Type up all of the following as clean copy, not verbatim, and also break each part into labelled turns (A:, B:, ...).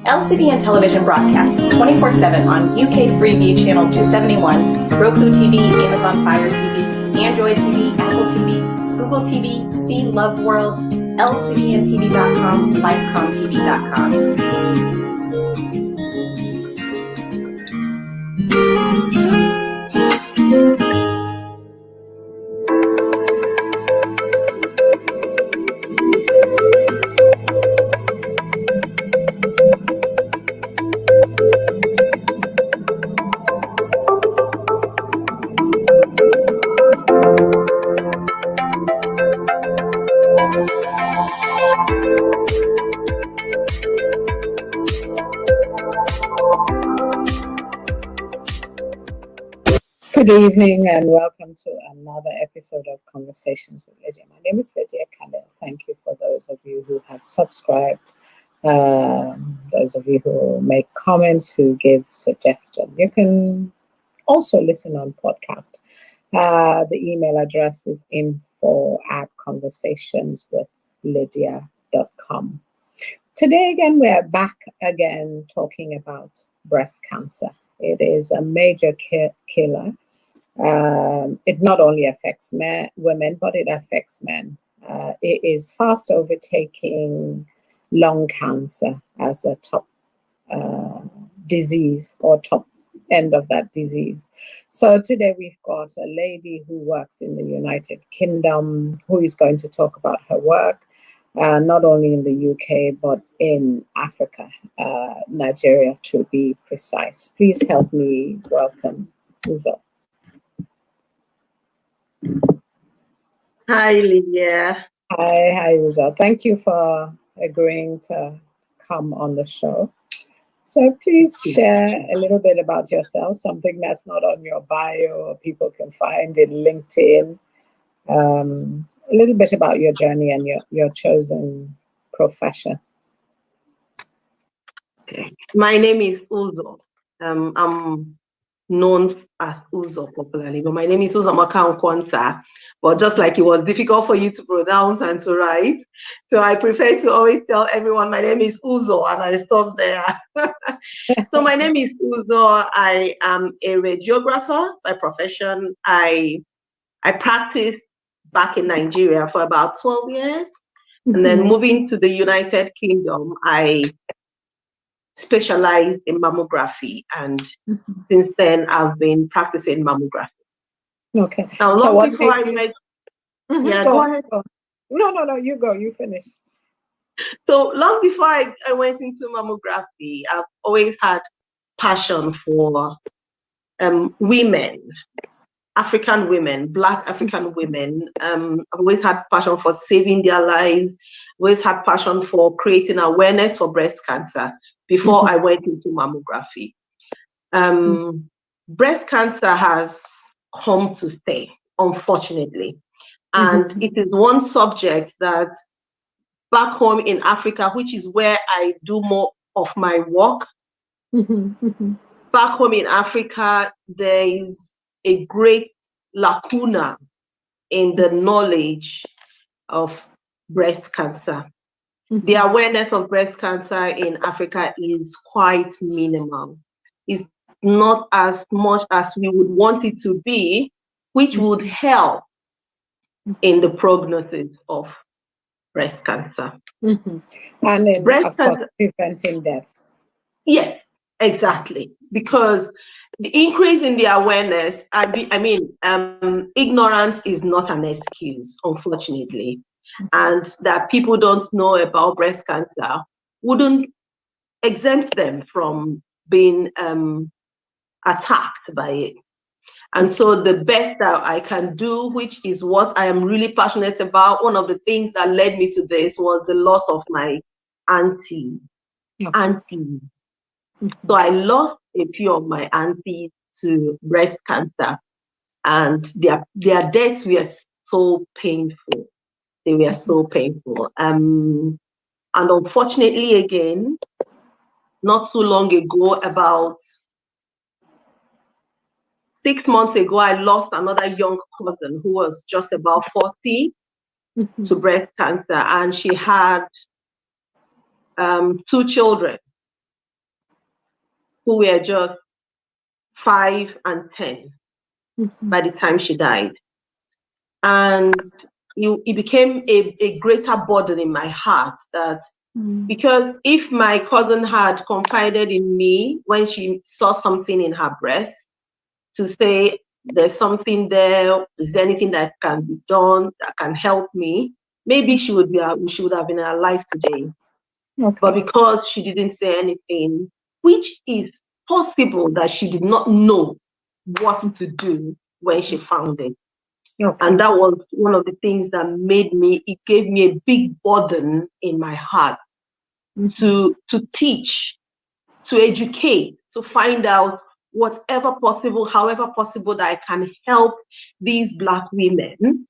A: LCBN television broadcasts 24/7 on UK Freeview Channel 271, Roku TV, Amazon Fire TV, Android TV, Apple TV, Google TV, See Love World, LCBNTV.com, LifeComTV.com.
B: Good evening and welcome to another episode of Conversations with Lydia. My name is Lydia. Thank you for those of you who have subscribed, those of you who make comments, who give suggestions. You can also listen on podcast. The email address is info@conversationswithlydia.com. Today again, we're back again talking about breast cancer. It is a major killer. It not only affects women, but it affects men. It is fast overtaking lung cancer as a top disease or top end of that disease. So today we've got a lady who works in the United Kingdom who is going to talk about her work, not only in the UK, but in Africa, Nigeria to be precise. Please help me welcome Uzo.
C: Hi, Lydia.
B: Hi, Uzo. Thank you for agreeing to come on the show. So please share a little bit about yourself, something that's not on your bio or people can find in LinkedIn. A little bit about your journey and your chosen profession.
C: Okay. My name is Uzo. I'm known as Uzo popularly, but my name is Uzoamaka Nkwonta. But just like it was difficult for you to pronounce and to write, so I prefer to always tell everyone my name is Uzo, and I stop there. So my name is Uzo. I am a radiographer by profession. I practiced back in Nigeria for about 12 years. And then moving to the United Kingdom, I specialized in mammography. And since then, I've been practicing mammography.
B: Okay.
C: Now,
B: so
C: long before I went... Yeah,
B: go ahead. No, you go. You finish.
C: So long before I went into mammography, I've always had passion for women. African women, Black African women. I've always had passion for saving their lives, always had passion for creating awareness for breast cancer before I went into mammography. Breast cancer has come to stay, unfortunately. And it is one subject that back home in Africa, which is where I do more of my work, back home in Africa, there is a great lacuna in the knowledge of breast cancer. The awareness of breast cancer in Africa is quite minimal. It's not as much as we would want it to be, which would help in the prognosis of breast cancer.
B: And then,
C: breast
B: of course, preventing deaths.
C: Yes, exactly. Because the increase in the awareness, ignorance is not an excuse, unfortunately. And that people don't know about breast cancer wouldn't exempt them from being attacked by it. And so the best that I can do, which is what I am really passionate about, one of the things that led me to this was the loss of my auntie. So I lost a few of my aunties to breast cancer, and their deaths were so painful. They were so painful. And unfortunately, again, not too long ago, about 6 months ago, I lost another young cousin who was just about 40 to breast cancer, and she had 2 children. who were just 5 and 10 by the time she died. And it became a greater burden in my heart that because if my cousin had confided in me when she saw something in her breast to say, there's something there, is there anything that can be done that can help me, maybe she would have been alive today.
B: Okay.
C: But because she didn't say anything, which is possible that she did not know what to do when she found it.
B: Okay.
C: And that was one of the things that it gave me a big burden in my heart to teach, to educate, to find out whatever possible, however possible, that I can help these Black women,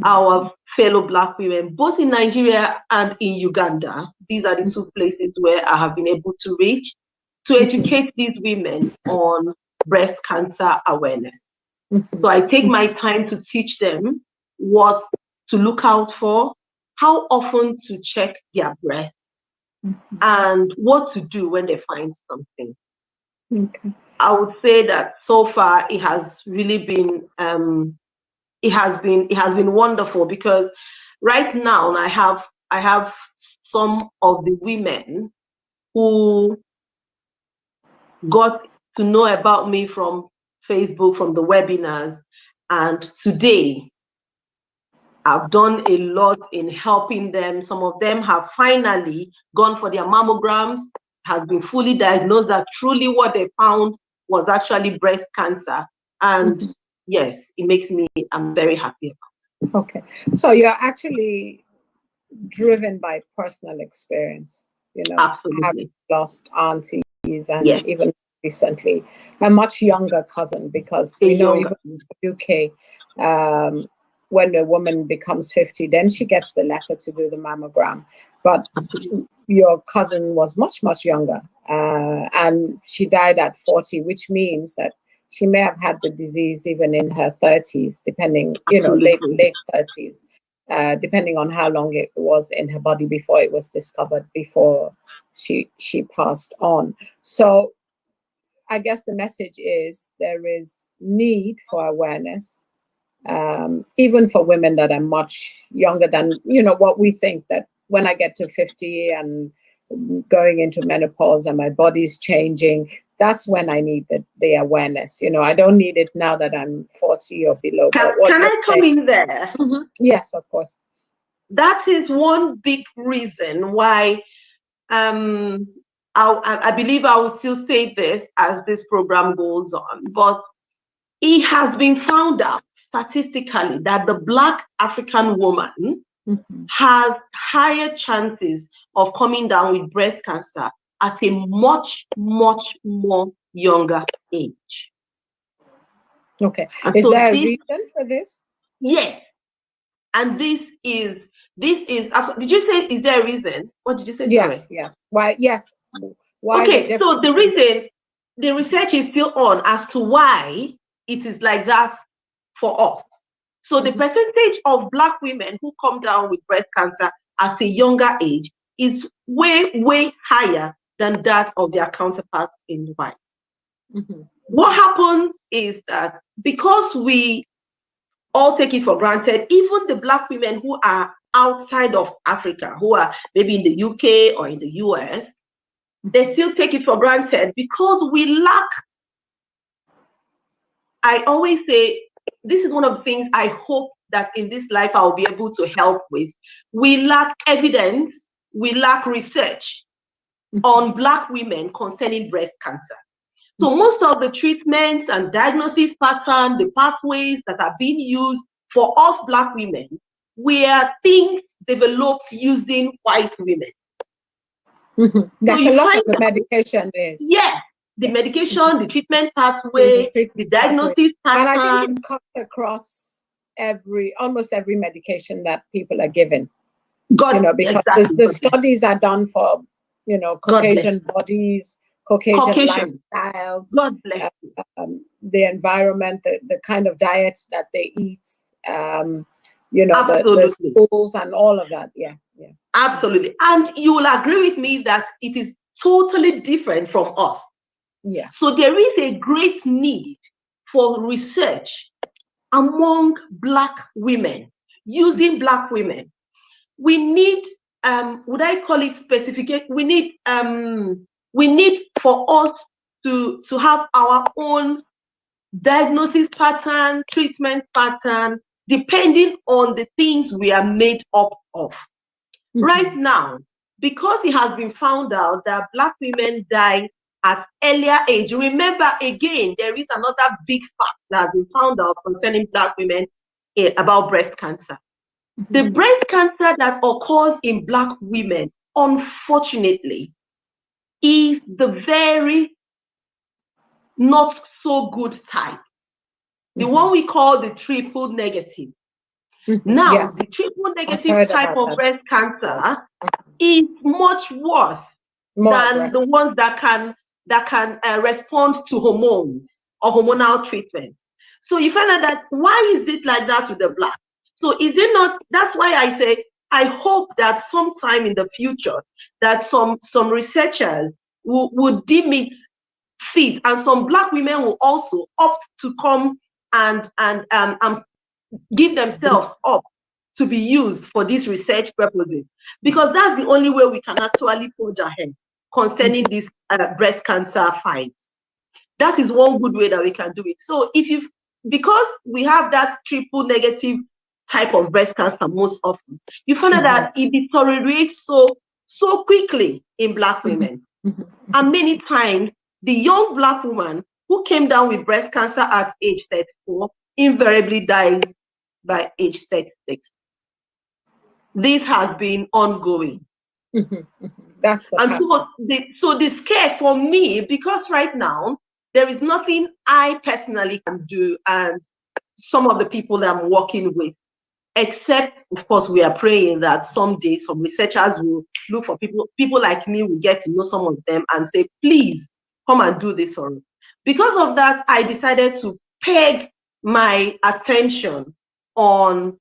C: our fellow Black women, both in Nigeria and in Uganda. These are the two places where I have been able to reach, to educate these women on breast cancer awareness. So I take my time to teach them what to look out for, how often to check their breast, and what to do when they find something.
B: Okay.
C: I would say that so far it has really been it has been wonderful, because right now I have some of the women who got to know about me from Facebook, from the webinars, and today I've done a lot in helping them. Some of them have finally gone for their mammograms, has been fully diagnosed that truly what they found was actually breast cancer. And yes, it makes me, I'm very happy about it.
B: Okay. So you're actually driven by personal experience, you know,
C: Absolutely.
B: having lost aunties and
C: Yes.
B: even recently a much younger cousin, because we know even in the UK, when a woman becomes 50, then she gets the letter to do the mammogram. But your cousin was much, much younger, and she died at 40, which means that she may have had the disease even in her 30s, depending, you know, late 30s, depending on how long it was in her body before it was discovered, before she passed on. So I guess the message is there is need for awareness, even for women that are much younger than, you know, what we think that when I get to 50 and going into menopause and my body's changing, that's when I need the awareness. You know, I don't need it now that I'm 40 or below.
C: Can I come in there?
B: Yes, of course.
C: That is one big reason why I believe I will still say this as this program goes on, but it has been found out statistically that the Black African woman has higher chances of coming down with breast cancer at a much, much more younger age.
B: Okay.
C: And
B: is
C: so
B: there a reason for this?
C: Yes. And this is, did you say, is there a reason? What did you say?
B: Yes,
C: sorry?
B: yes. Why? Yes. Why?
C: Okay, so the reason, the research is still on as to why it is like that for us. So the percentage of Black women who come down with breast cancer at a younger age is way, way higher than that of their counterparts in white. What happened is that because we all take it for granted, even the Black women who are outside of Africa, who are maybe in the UK or in the US, they still take it for granted because we lack, I always say, this is one of the things I hope that in this life I'll be able to help with. We lack evidence, we lack research on Black women concerning breast cancer. So most of the treatments and diagnosis pattern, the pathways that are being used for us Black women, were things developed using white women.
B: That's
C: so
B: a lot of the medication is.
C: Yeah, the medication, the treatment pathway, the diagnosis pattern.
B: And I think it cuts across almost every medication that people are given. You know, because the studies are done for, you know, Caucasian bodies, Caucasian lifestyles,
C: God bless
B: the environment, the kind of diets that they eat, you know, the schools and all of that. Yeah.
C: Absolutely. And you will agree with me that it is totally different from us.
B: Yeah.
C: So there is a great need for research among Black women, using Black women. We need, would I call it specification? We need for us to have our own diagnosis pattern, treatment pattern, depending on the things we are made up of. Right now, because it has been found out that Black women die at earlier age. Remember, again, there is another big fact that has been found out concerning Black women about breast cancer. The breast cancer that occurs in Black women, unfortunately, is the very not so good type. The one we call the triple negative. Now,
B: Yes.
C: the triple negative type of breast cancer is much worse than the ones that can respond to hormones or hormonal treatment. So you find out that why is it like that with the Black? So is it not? That's why I say I hope that sometime in the future that some researchers will deem it fit, and some Black women will also opt to come and give themselves up to be used for these research purposes, because that's the only way we can actually forge ahead concerning this breast cancer fight. That is one good way that we can do it. So because we have that triple negative type of breast cancer most often, you find out that it deteriorates so quickly in Black women. And many times, the young Black woman who came down with breast cancer at age 34 invariably dies by age 36. This has been ongoing.
B: That's the
C: and so the scare for me, because right now there is nothing I personally can do, and some of the people that I'm working with, except of course we are praying that someday some researchers will look for people like me, will get to know some of them and say, please come and do this for me. Because of that, I decided to peg my attention on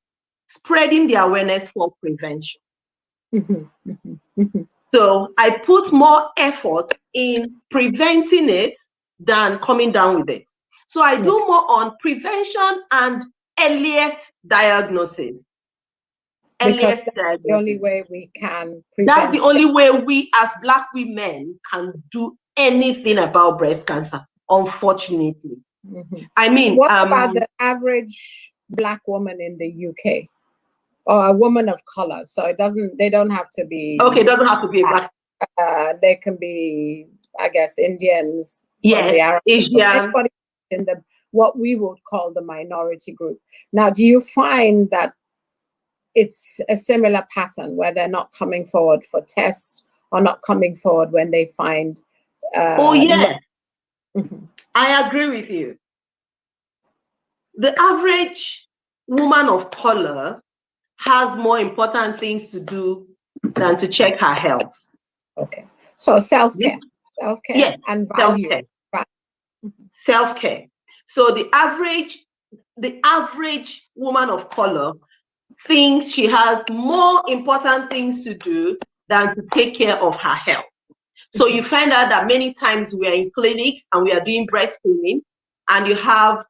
C: spreading the awareness for prevention. So I put more effort in preventing it than coming down with it. So I do more on prevention and earliest diagnosis.
B: Because that's the only way we can prevent.
C: That's the only way we as Black women can do anything about breast cancer, unfortunately. I mean,
B: what about the average Black woman in the UK? Or a woman of color? So they don't have to be.
C: Okay, it doesn't have to be a Black.
B: They can be, I guess, Indians.
C: Yes,
B: the Arab,
C: Asian.
B: In what we would call the minority group. Now, do you find that it's a similar pattern where they're not coming forward for tests or not coming forward when they find?
C: Oh, yes. I agree with you. The average woman of color has more important things to do than to check her health.
B: Okay. So self-care. Self-care, yes, and value.
C: Self-care. Self-care. So the average woman of color thinks she has more important things to do than to take care of her health. So you find out that many times we are in clinics and we are doing breast screening, and you have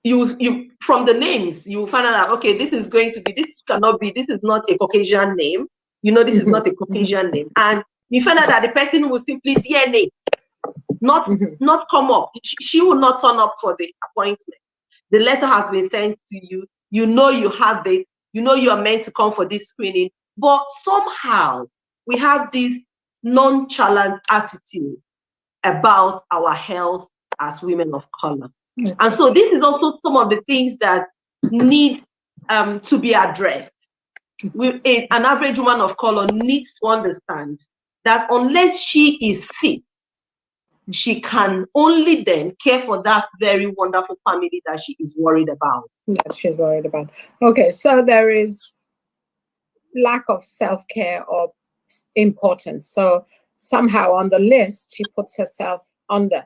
C: you from the names, you find out that, okay, this is not a Caucasian name. You know, this is not a Caucasian name. And you find out that the person will simply DNA, not come up. She will not turn up for the appointment. The letter has been sent to you. You know you have it. You know you are meant to come for this screening. But somehow we have this nonchalant attitude about our health as women of color. And so this is also some of the things that need to be addressed. An average woman of color needs to understand that unless she is fit, she can only then care for that very wonderful family that she is worried about.
B: That she's worried about. Okay, so there is lack of self-care or importance. So somehow on the list, she puts herself under.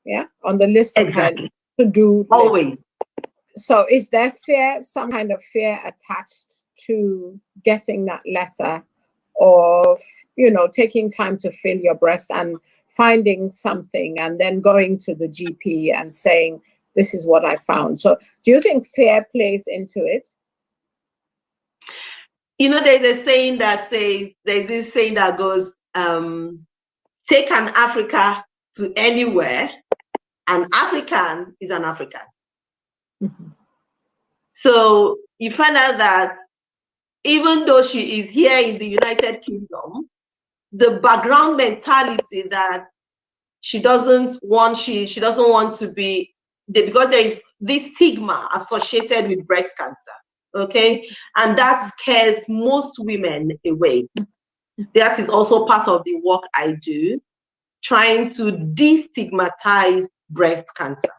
B: Yeah, on the list of her to-do list.
C: Always.
B: So is there some kind of fear attached to getting that letter, or, taking time to feel your breast and finding something and then going to the GP and saying, this is what I found. So do you think fear plays into it?
C: There's a saying that says, there's this saying that goes, take an Africa to anywhere. An African is an African.
B: Mm-hmm.
C: So you find out that even though she is here in the United Kingdom, the background mentality that she doesn't want to be, because there is this stigma associated with breast cancer, okay? And that scares most women away. That is also part of the work I do, trying to destigmatize breast cancer.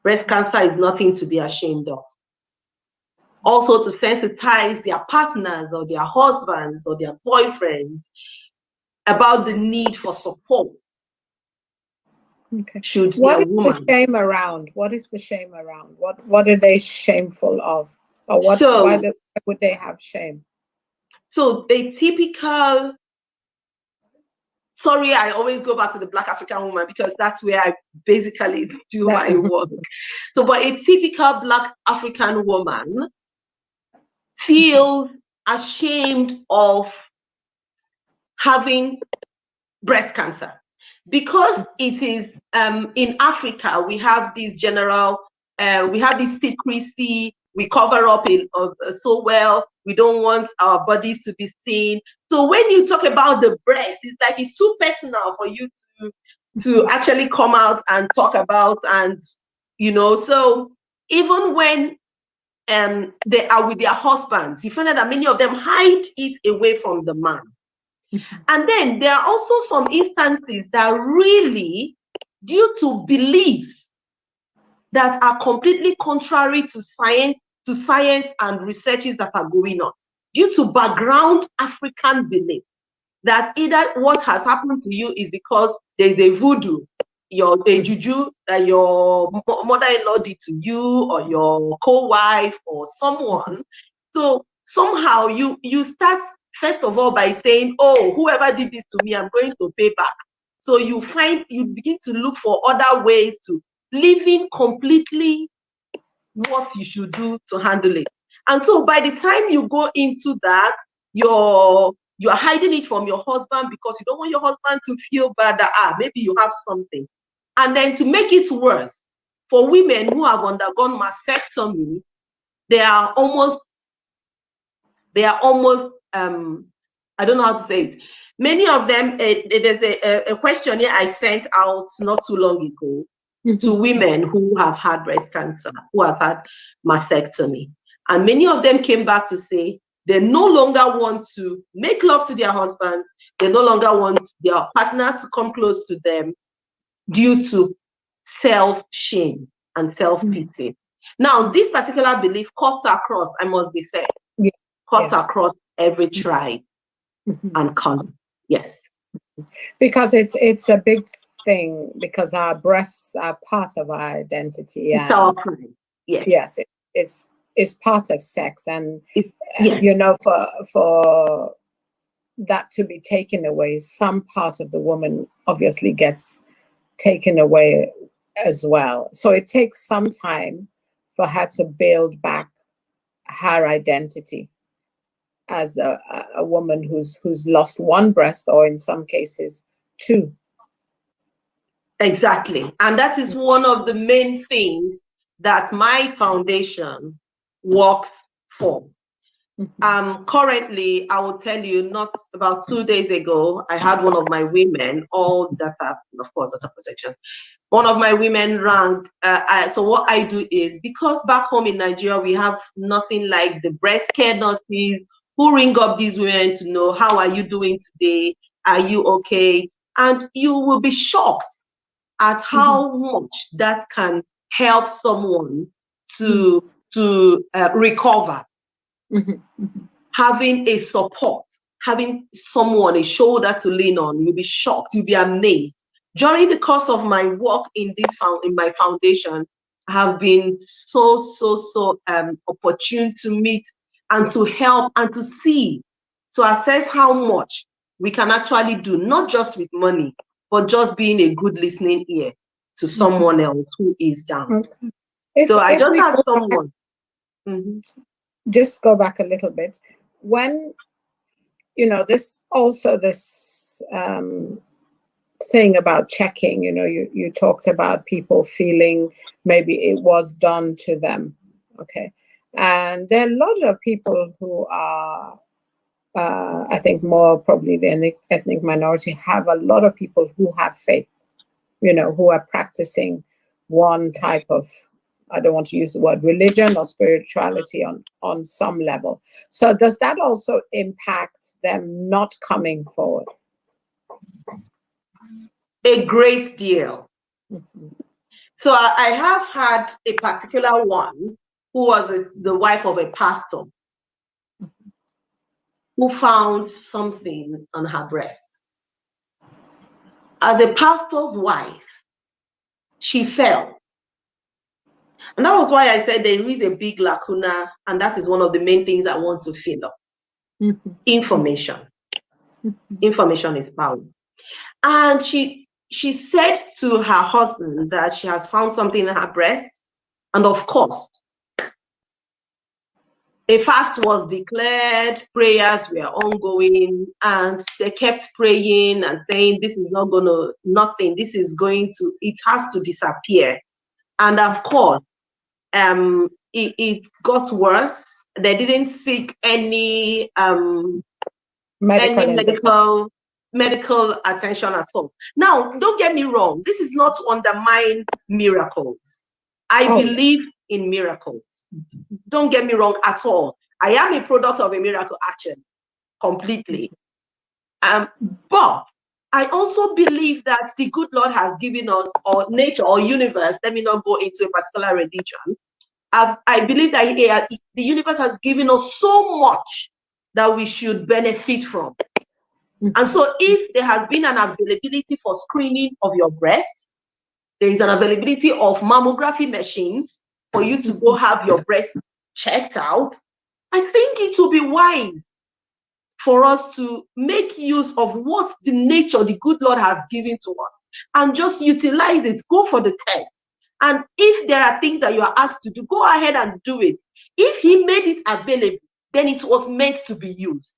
C: Breast cancer is nothing to be ashamed of. Also to sensitize their partners or their husbands or their boyfriends about the need for support.
B: Okay.
C: Should
B: What is
C: woman.
B: the shame around? What is the shame around? What are they shameful of? Or why would they have shame?
C: So a typical, sorry, I always go back to the Black African woman because that's where I basically do my work. So, but a typical Black African woman feels ashamed of having breast cancer because it is in Africa. We have this general, we have this secrecy. We cover up so well. We don't want our bodies to be seen. So when you talk about the breast, it's like it's too personal for you to actually come out and talk about. And so even when they are with their husbands, you find out that many of them hide it away from the man. And then there are also some instances that really, due to beliefs that are completely contrary to science and researches that are going on, due to background African belief, that either what has happened to you is because there's a voodoo, a juju that your mother-in-law did to you, or your co-wife, or someone. So somehow you start, first of all, by saying, oh, whoever did this to me, I'm going to pay back. So you begin to look for other ways to live in completely what you should do to handle it. And so by the time you go into that, you're hiding it from your husband because you don't want your husband to feel bad that maybe you have something. And then to make it worse, for women who have undergone mastectomy, they are almost I don't know how to say it. Many of them, there's a questionnaire I sent out not too long ago to women who have had breast cancer, who have had mastectomy. And many of them came back to say they no longer want to make love to their husbands. They no longer want their partners to come close to them due to self-shame and self-pity. Now, this particular belief cuts across, I must be fair, cuts across every tribe and color. Yes.
B: Because it's a big thing, because our breasts are part of our identity.
C: It's our pride.
B: Yes, it's part of sex, and for that to be taken away, some part of the woman obviously gets taken away as well. So it takes some time for her to build back her identity as a woman who's lost one breast, or in some cases two.
C: Exactly. And that is one of the main things that my foundation works for. Currently, I will tell you, not about 2 days ago, I had one of my women, all data, of course, data protection. One of my women rang. So what I do is, because back home in Nigeria, we have nothing like the breast care nurses who ring up these women to know, how are you doing today? Are you okay? And you will be shocked at how much that can help someone to recover. Having a support, having someone, a shoulder to lean on, you'll be shocked, you'll be amazed. During the course of my work in my foundation, I have been so opportune to meet and to help and to see to assess how much we can actually do, not just with money, but just being a good listening ear to someone else who is down.
B: Okay.
C: So I
B: if
C: just
B: we
C: had
B: go
C: someone.
B: back, just go back a little bit. When, this thing about checking, you talked about people feeling maybe it was done to them. Okay. And there are a lot of people who are, I think more probably the ethnic minority, have a lot of people who have faith, who are practicing one type of, I don't want to use the word religion or spirituality on some level. So does that also impact them not coming forward?
C: A great deal. So I have had a particular one who was the wife of a pastor who found something on her breast. As a pastor's wife, she fell. And that was why I said there is a big lacuna, and that is one of the main things I want to fill up. Information. Information is power. And she said to her husband that she has found something in her breast. And of course, a fast was declared, prayers were ongoing, and they kept praying and saying, this is not going to, nothing, this is going to, it has to disappear. And of course, it got worse. They didn't seek any medical attention at all. Now, don't get me wrong, this is not to undermine miracles. I believe in miracles. Don't get me wrong at all. I am a product of a miracle action, completely. But I also believe that the good Lord has given us, or nature or universe, let me not go into a particular religion. I believe that the universe has given us so much that we should benefit from. And so if there has been an availability for screening of your breast, there is an availability of mammography machines for you to go have your breast checked out, I think it will be wise for us to make use of what the nature, the good Lord has given to us, and just utilize it. Go for the test. And if there are things that you are asked to do, go ahead and do it. If he made it available, then it was meant to be used.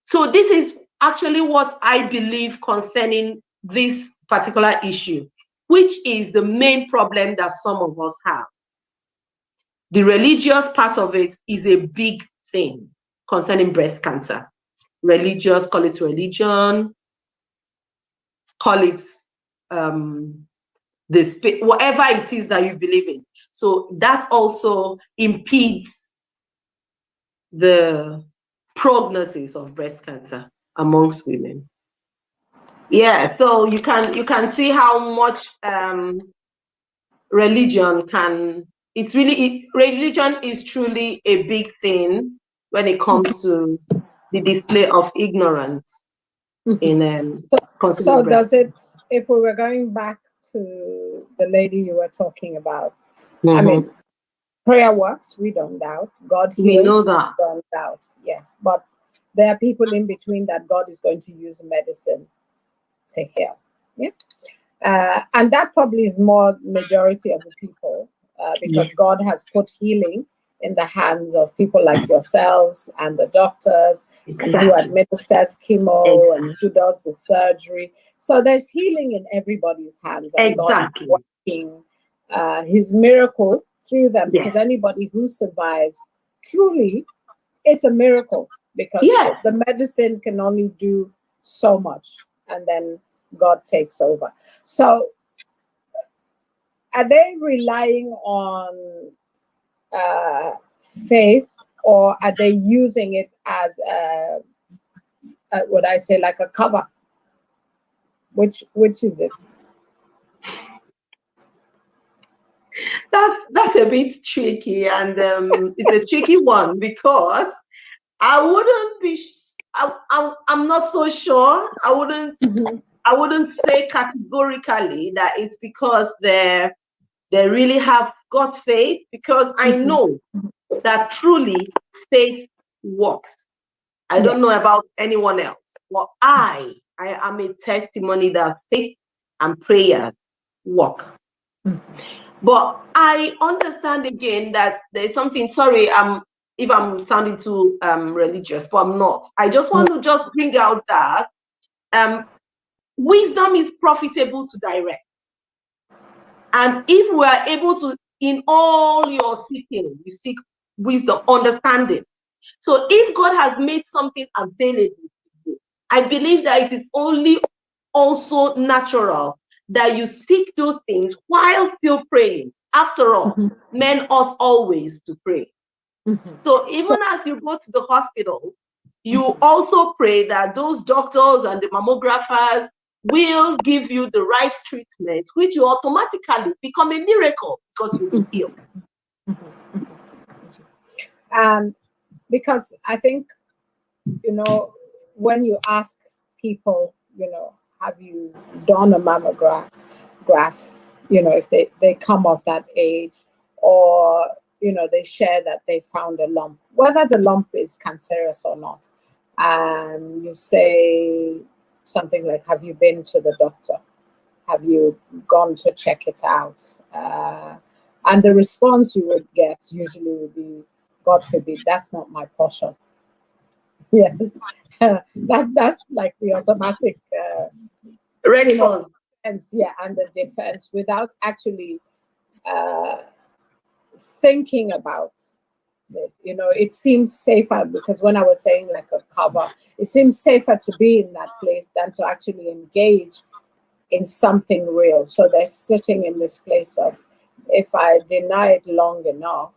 C: So this is actually what I believe concerning this particular issue, which is the main problem that some of us have. The religious part of it is a big thing concerning breast cancer. Religious, call it religion, call it whatever it is that you believe in. So that also impedes the prognosis of breast cancer amongst women. Yeah, so you can see how much religion can, religion is truly a big thing when it comes to the display of ignorance in
B: so does it, if we were going back to the lady you were talking about, I mean, prayer works, we don't doubt. God heals,
C: we know that.
B: We don't doubt, yes. But there are people in between that God is going to use medicine to heal. Yeah. And that probably is more majority of the people, because God has put healing in the hands of people like yourselves and the doctors, and who administers chemo and who does the surgery. So there's healing in everybody's hands, and God is working his miracle through them, because anybody who survives truly is a miracle, because the medicine can only do so much, and then God takes over. So are they relying on faith, or are they using it as what I say, like a cover? Which is it?
C: That's a bit tricky, and it's a tricky one, because I wouldn't be, I'm not so sure. I wouldn't say categorically that it's because they really have got faith, because I know that truly faith works. I don't know about anyone else. Well, I am a testimony that faith and prayer work. But I understand again that there's something, sorry, if I'm sounding too religious, but I'm not. I just want to just bring out that wisdom is profitable to direct. And if we are able to, in all your seeking, you seek wisdom, understanding. So if God has made something available to you, I believe that it is only also natural that you seek those things while still praying. After all, men ought always to pray. So even as you go to the hospital, you also pray that those doctors and the mammographers will give you the right treatment, which will automatically become a miracle because you'll be healed.
B: And because I think, you know, when you ask people, you know, have you done a mammograph, you know, if they come of that age, or, you know, they share that they found a lump, whether the lump is cancerous or not, and you say something like, have you been to the doctor? Have you gone to check it out? And the response you would get usually would be, God forbid, that's not my portion. Yes, that's like the automatic
C: response.
B: Yeah, and the defense without actually thinking about it. You know, it seems safer, because when I was saying like a cover, it seems safer to be in that place than to actually engage in something real. So they're sitting in this place of, if I deny it long enough,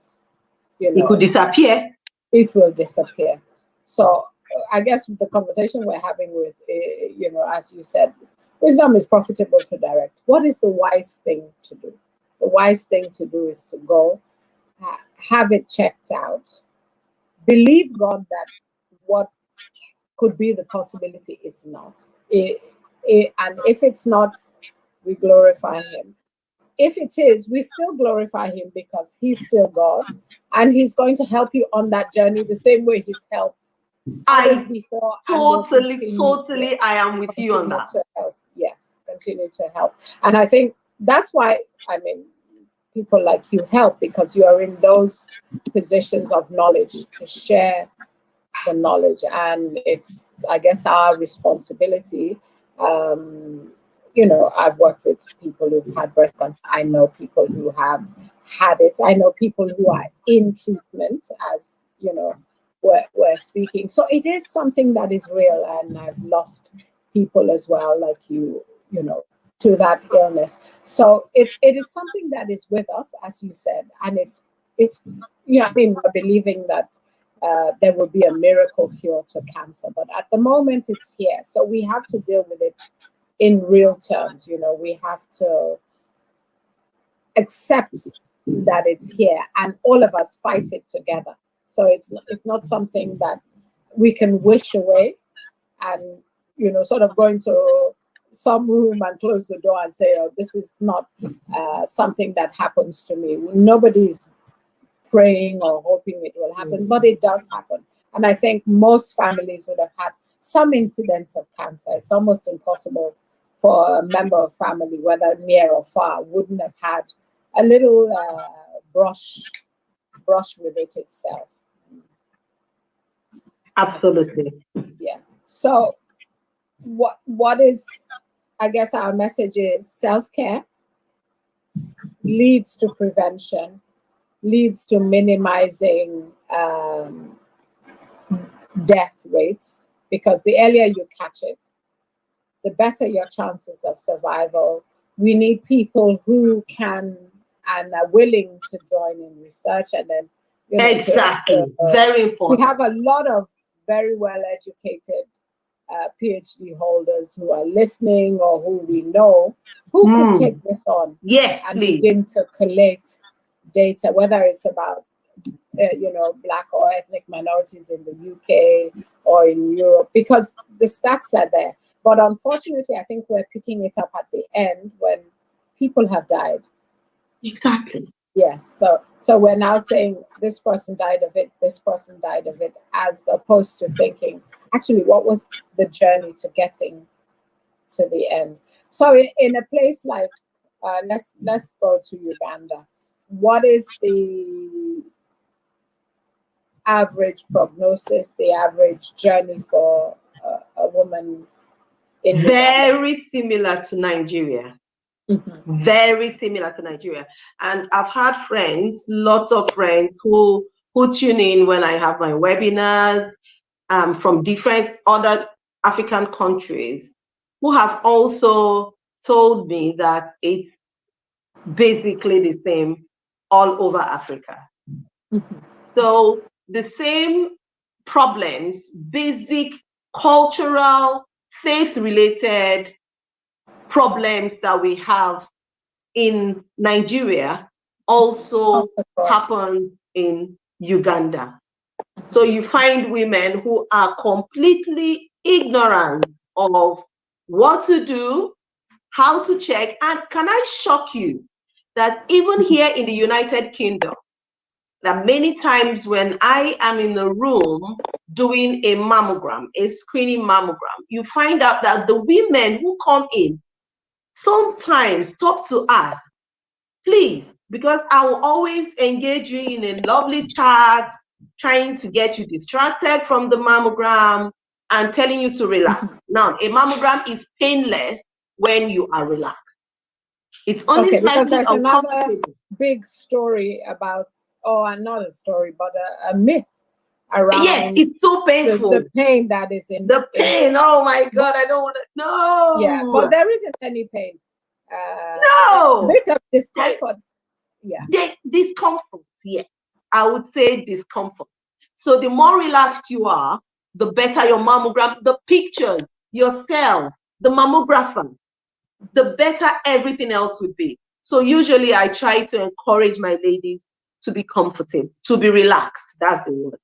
B: you know,
C: it could disappear.
B: It will disappear. So I guess the conversation we're having with, you know, as you said, wisdom is profitable to direct. What is the wise thing to do? The wise thing to do is to go, have it checked out, believe God that what could be the possibility, it's not. And if it's not, we glorify Him. If it is, we still glorify Him, because He's still God, and He's going to help you on that journey the same way He's helped others before.
C: Totally, I am with you on that.
B: To help. Yes, continue to help. And I think that's why, I mean, people like you help, because you are in those positions of knowledge to share the knowledge. And it's, I guess, our responsibility. You know, I've worked with people who've had breast cancer. I know people who have had it. I know people who are in treatment, as you know, we're speaking. So it is something that is real, and I've lost people as well, like you know, to that illness. So it is something that is with us, as you said, and it's you know, I mean, we're believing that there will be a miracle cure to cancer, but at the moment it's here. So we have to deal with it in real terms. You know, we have to accept that it's here, and all of us fight it together. So it's not something that we can wish away and, you know, sort of go into some room and close the door and say, oh, this is not something that happens to me. Nobody's praying or hoping it will happen, but it does happen. And I think most families would have had some incidents of cancer. It's almost impossible for a member of family, whether near or far, wouldn't have had a little brush with it itself.
C: Absolutely.
B: Yeah. So what is, I guess our message is, self-care leads to prevention, leads to minimizing death rates, because the earlier you catch it, the better your chances of survival. We need people who can and are willing to join in research, and then, you know,
C: exactly, very important.
B: We have a lot of very well educated PhD holders who are listening, or who we know who could take this on,
C: yes,
B: and
C: please
B: begin to collate data, whether it's about you know, Black or ethnic minorities in the UK or in Europe, because the stats are there. But unfortunately, I think we're picking it up at the end when people have died.
C: Exactly.
B: Yes. So we're now saying this person died of it, this person died of it, as opposed to thinking, actually, what was the journey to getting to the end? So in a place like, let's go to Uganda. What is the average prognosis, the average journey for a woman in Uganda?
C: Very similar to Nigeria.
B: Mm-hmm.
C: Very similar to Nigeria. And I've had friends, lots of friends who tune in when I have my webinars from different other African countries, who have also told me that it's basically the same all over Africa.
B: Mm-hmm.
C: So the same problems, basic cultural, faith-related problems that we have in Nigeria also happen in Uganda. So you find women who are completely ignorant of what to do, how to check. And can I shock you that even here in the United Kingdom, that many times when I am in the room doing a mammogram, a screening mammogram, you find out that the women who come in sometimes talk to us, please, because I will always engage you in a lovely chat, trying to get you distracted from the mammogram and telling you to relax. Now, a mammogram is painless when you are relaxed. It's only
B: okay, because
C: slightly
B: there's another
C: uncomfortable.
B: big story about, not a story, but a myth around,
C: yes, it's so painful.
B: The pain that is in
C: the pain. Oh my God, I don't want to. No.
B: Yeah, but there isn't any pain.
C: No.
B: A bit of discomfort. Yeah.
C: Discomfort. Yeah, I would say discomfort. So the more relaxed you are, the better your mammogram, the pictures, yourself, the mammographer, the better everything else would be. So usually I try to encourage my ladies to be comfortable, to be relaxed. That's the word.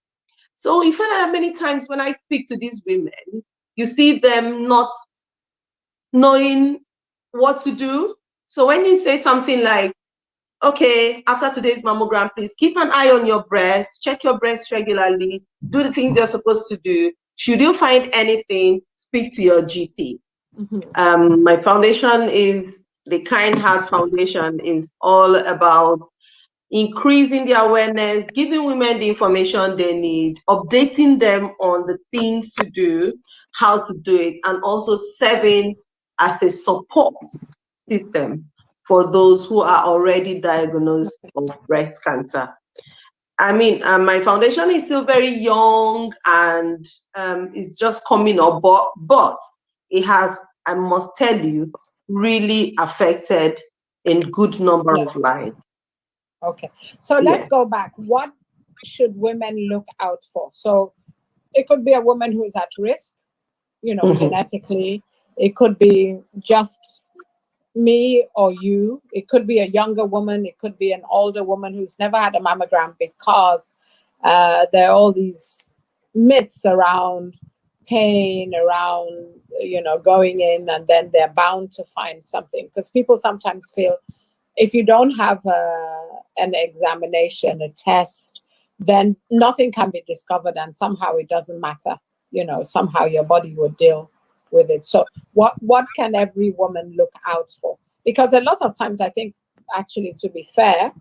C: So you find that many times when I speak to these women, you see them not knowing what to do. So when you say something like, okay, after today's mammogram, please keep an eye on your breast, check your breast regularly, do the things you're supposed to do. Should you find anything, speak to your GP.
B: Mm-hmm.
C: My foundation is the Kindheart Foundation, is all about increasing the awareness, giving women the information they need, updating them on the things to do, how to do it, and also serving as a support system for those who are already diagnosed of breast cancer. I mean, my foundation is still very young and it's just coming up, but it has, I must tell you, really affected a good number of lives.
B: Okay, so let's go back. What should women look out for? So it could be a woman who is at risk, genetically. It could be just me or you. It could be a younger woman. It could be an older woman who's never had a mammogram, because there are all these myths around pain, around, going in and then they're bound to find something. Because people sometimes feel if you don't have an examination, a test, then nothing can be discovered and somehow it doesn't matter. Somehow your body will deal with it. So what can every woman look out for? Because a lot of times, I think, actually, to be fair,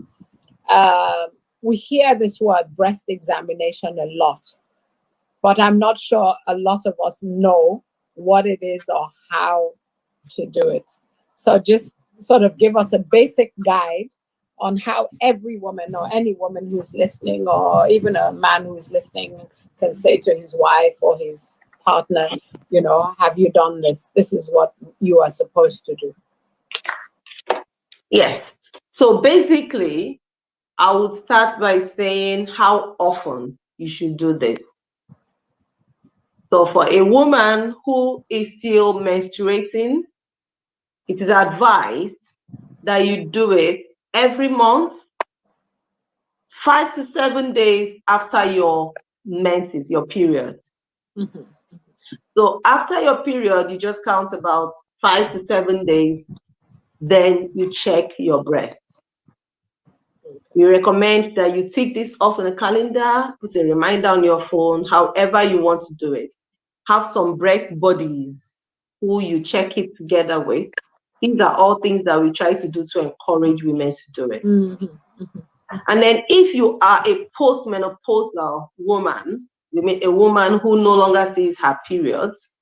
B: we hear this word breast examination a lot, but I'm not sure a lot of us know what it is or how to do it. So just sort of give us a basic guide on how every woman or any woman who's listening, or even a man who's listening, can say to his wife or his partner, have you done this? This is what you are supposed to do.
C: Yes. So basically, I would start by saying how often you should do this. So for a woman who is still menstruating, it is advised that you do it every month, 5 to 7 days after your menses, your period.
B: Mm-hmm.
C: So after your period, you just count about 5 to 7 days, then you check your breast. We recommend that you tick this off on the calendar, put a reminder on your phone, however you want to do it. Have some breast buddies who you check it together with. These are all things that we try to do to encourage women to do it. And then if you are a postmenopausal woman, a woman who no longer sees her periods,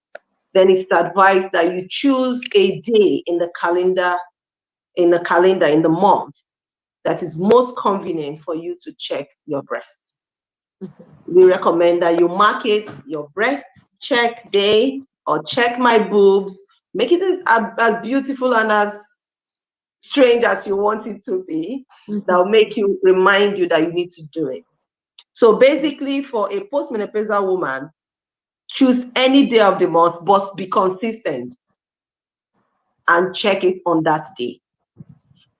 C: then it's advised that you choose a day in the calendar, in the month, that is most convenient for you to check your breasts. We recommend that you mark it, your breast check day, or check my boobs. Make it as beautiful and as strange as you want it to be. That will make you, remind you that you need to do it. So basically, for a postmenopausal woman, choose any day of the month, but be consistent and check it on that day.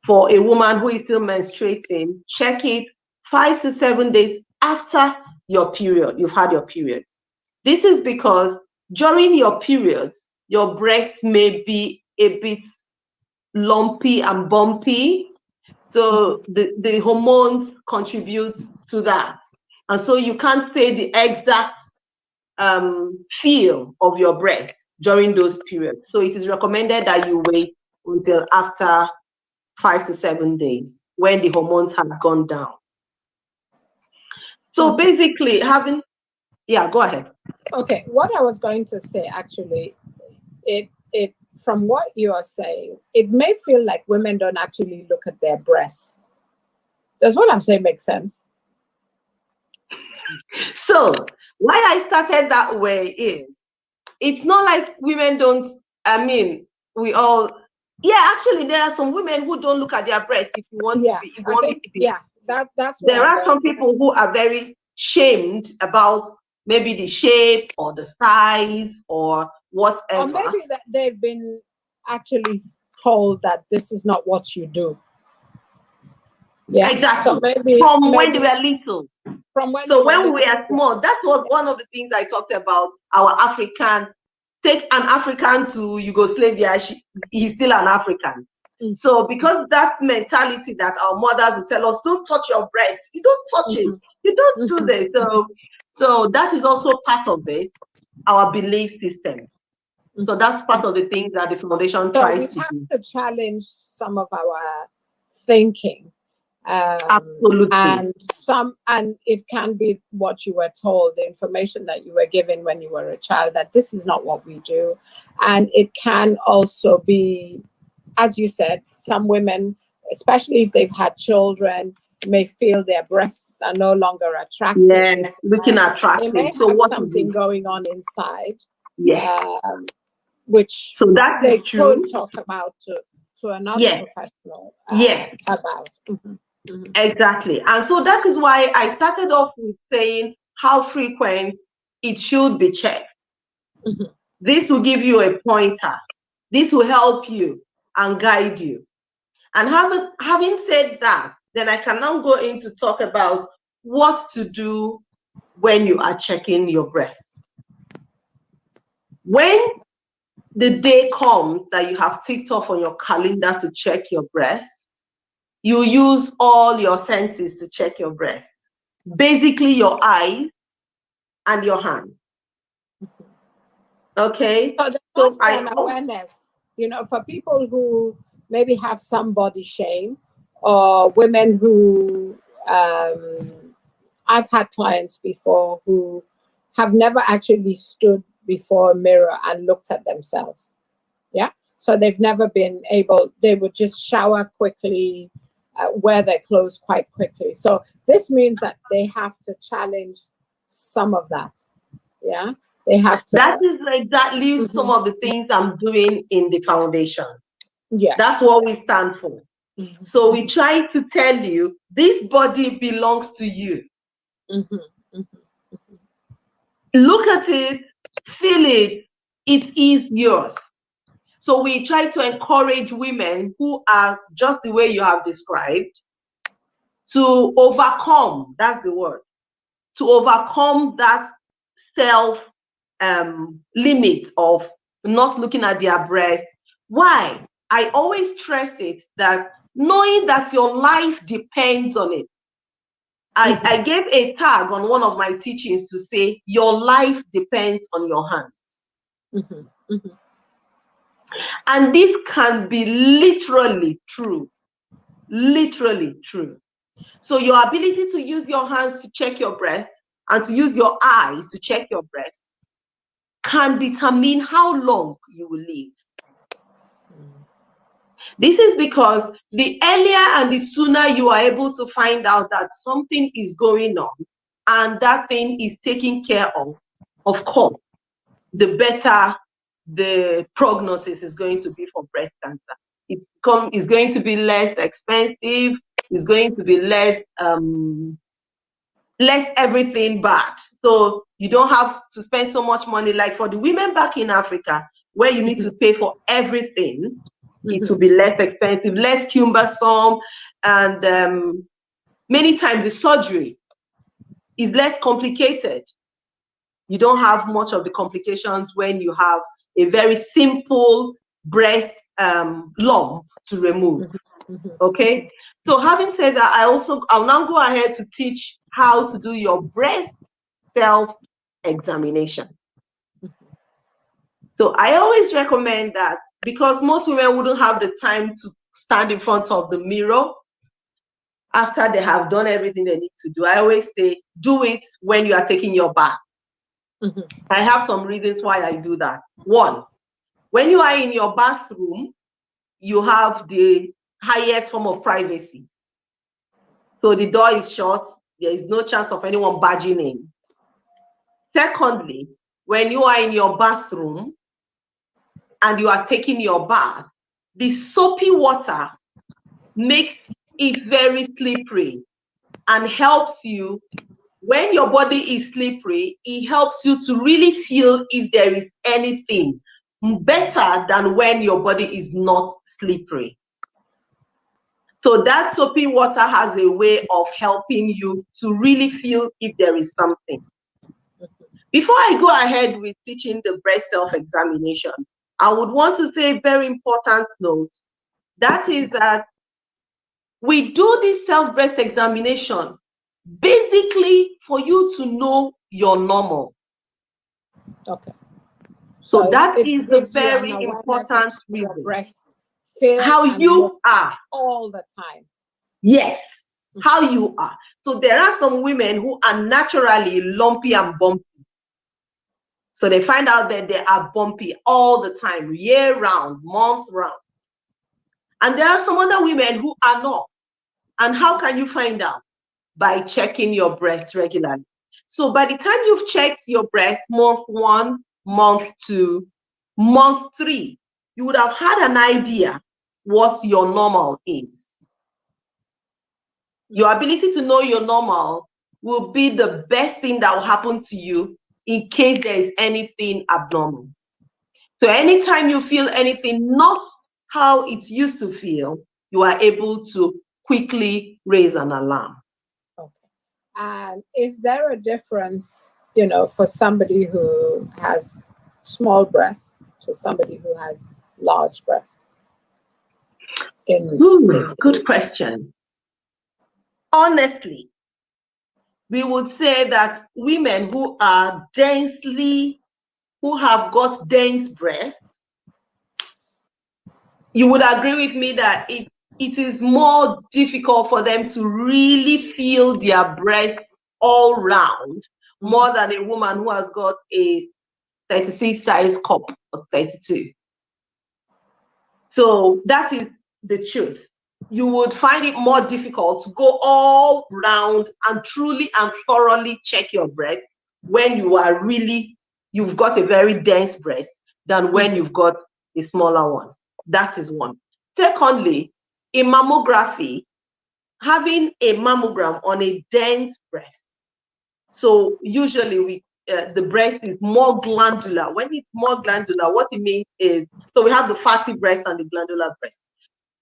C: For a woman who is still menstruating, check it 5 to 7 days after your period, you've had your period. This is because during your period, your breast may be a bit lumpy and bumpy. So the hormones contribute to that. And so you can't say the exact feel of your breast during those periods. So it is recommended that you wait until after 5 to 7 days when the hormones have gone down. So basically go ahead.
B: Okay, what I was going to say, actually, it from what you are saying, it may feel like women don't actually look at their breasts. Does what I'm saying make sense?
C: So why I started that way is, it's not like women don't, actually there are some women who don't look at their breasts. If you want to be,
B: that's
C: there are some people who are very shamed about maybe the shape or the size or whatever.
B: Or maybe that they've been actually told that this is not what you do. Yeah,
C: exactly.
B: So maybe
C: when they were little.
B: From when
C: when we were small, that was one of the things I talked about. Our African, take an African to Yugoslavia, he's still an African. So because that mentality that our mothers would tell us, don't touch your breast, you don't touch it, you don't do this. So that is also part of it, our belief system. So that's part of the things that the foundation tries to do.
B: We have to challenge some of our thinking.
C: Absolutely.
B: And it can be what you were told, the information that you were given when you were a child, that this is not what we do. And it can also be, as you said, some women, especially if they've had children, may feel their breasts are no longer attractive.
C: Yes, looking attractive.
B: They may
C: so
B: have
C: what
B: something going on inside.
C: Yeah.
B: Which
C: so that
B: they
C: is true.
B: could talk about to another professional about.
C: Exactly. And so that is why I started off with saying how frequent it should be checked. This will give you a pointer. This will help you and guide you. And having said that, then I can now go in to talk about what to do when you are checking your breast. When the day comes that you have ticked off on your calendar to check your breast, you use all your senses to check your breast. Basically your eyes and your hand. Okay?
B: So there must be an awareness, for people who maybe have some body shame, or women who, I've had clients before who have never actually stood before a mirror and looked at themselves. Yeah. So they've never been able, they would just shower quickly, wear their clothes quite quickly. So this means that they have to challenge some of that. Yeah. They have to.
C: That is exactly some of the things I'm doing in the foundation.
B: Yes.
C: That's what we stand for. So we try to tell you, this body belongs to you. Look at it, feel it, it is yours. So we try to encourage women who are just the way you have described to overcome, that's the word, to overcome that self limit of not looking at their breast. Why? I always stress it that knowing that your life depends on it. I gave a tag on one of my teachings to say, your life depends on your hands. And this can be literally true. Literally true. So your ability to use your hands to check your breast and to use your eyes to check your breast can determine how long you will live. This is because the earlier and the sooner you are able to find out that something is going on and that thing is taken care of course, the better the prognosis is going to be for breast cancer. It's going to be less expensive. It's going to be less everything bad. So you don't have to spend so much money like for the women back in Africa, where you need to pay for everything. It will be less expensive, less cumbersome, and many times the surgery is less complicated. You don't have much of the complications when you have a very simple breast lump to remove. Okay, so having said that, I'll now go ahead to teach how to do your breast self-examination. So I always recommend that, because most women wouldn't have the time to stand in front of the mirror after they have done everything they need to do. I always say, do it when you are taking your bath. I have some reasons why I do that. One, when you are in your bathroom, you have the highest form of privacy. So the door is shut, there is no chance of anyone barging in. Secondly, when you are in your bathroom and you are taking your bath, the soapy water makes it very slippery and helps you. When your body is slippery, it helps you to really feel if there is anything, better than when your body is not slippery. So that soapy water has a way of helping you to really feel if there is something. Before I go ahead with teaching the breast self-examination, I would want to say a very important note. That is that we do this self-breast examination basically for you to know you're normal.
B: Okay.
C: So that is a very important reason. How you are
B: all the time.
C: Yes, how you are. So there are some women who are naturally lumpy and bumpy. So they find out that they are bumpy all the time, year round, months round. And there are some other women who are not. And how can you find out? By checking your breast regularly. So by the time you've checked your breast month 1, month 2, month 3, you would have had an idea what your normal is. Your ability to know your normal will be the best thing that will happen to you in case there is anything abnormal. So anytime you feel anything not how it used to feel, you are able to quickly raise an alarm.
B: Okay. And is there a difference, for somebody who has small breasts to somebody who has large breasts?
C: Good question. Honestly, we would say that women who have got dense breasts, you would agree with me that it is more difficult for them to really feel their breasts all round, more than a woman who has got a 36 size cup or 32. So that is the truth. You would find it more difficult to go all round and truly and thoroughly check your breast when you've got a very dense breast than when you've got a smaller one. That is one. Secondly, in mammography, having a mammogram on a dense breast. So usually the breast is more glandular. When it's more glandular, what it means is, so we have the fatty breast and the glandular breast.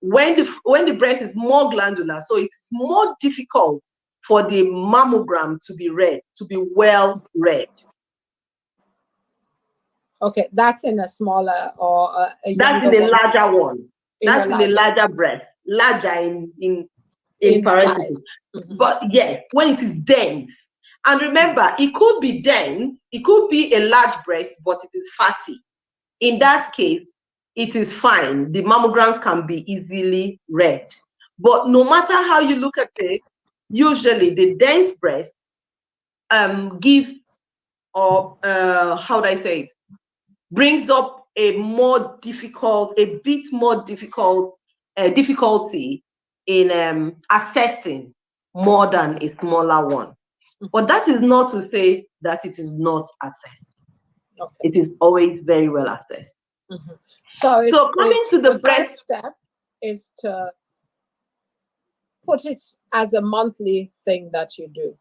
C: When the breast is more glandular, so it's more difficult for the mammogram to be read, to be well read.
B: Okay, that's in a smaller or
C: that's in a larger one. That's in a larger breast. larger in parentheses.
B: Size.
C: But yes, when it is dense. And remember, it could be dense, it could be a large breast, but it is fatty. In that case, it is fine. The mammograms can be easily read. But no matter how you look at it, usually the dense breast gives, or how do I say it, brings up a bit more difficulty in assessing more than a smaller one. But that is not to say that it is not assessed.
B: Okay.
C: It is always very well assessed.
B: So
C: coming to the breast
B: step is to put it as a monthly thing that you do,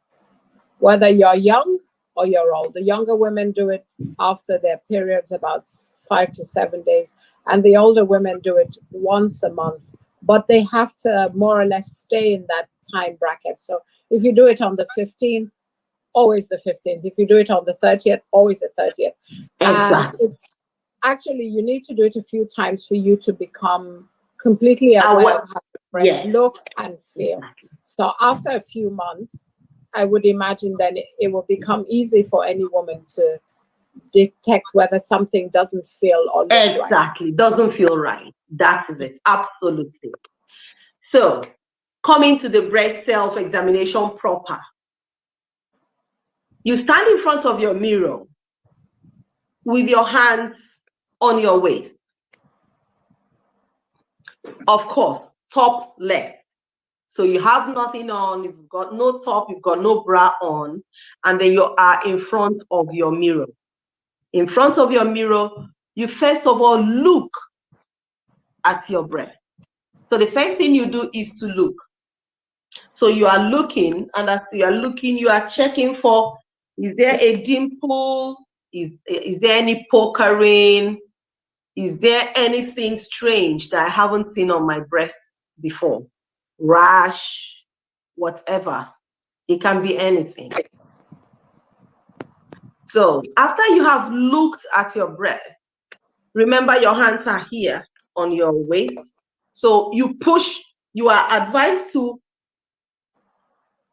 B: whether you're young or you're old. The younger women do it after their periods, about 5 to 7 days, and the older women do it once a month, but they have to more or less stay in that time bracket. So if you do it on the 15th, always the 15th. If you do it on the 30th, always the 30th.
C: Exactly.
B: And it's actually, you need to do it a few times for you to become completely aware of how the breasts look and feel. So after a few months, I would imagine then it will become easy for any woman to detect whether something doesn't feel or look
C: right. Doesn't feel right. That is it. Absolutely. So coming to the breast self-examination proper. You stand in front of your mirror with your hands on your waist. Of course, top left. So you have nothing on, you've got no top, you've got no bra on, and then you are in front of your mirror. In front of your mirror, you first of all look at your breast. So the first thing you do is to look. So you are looking, and as you are looking, you are checking for, is there a dimple? Is there any puckering? Is there anything strange that I haven't seen on my breast before? Rash, whatever. It can be anything. So after you have looked at your breast, remember your hands are here on your waist. So you push, you are advised to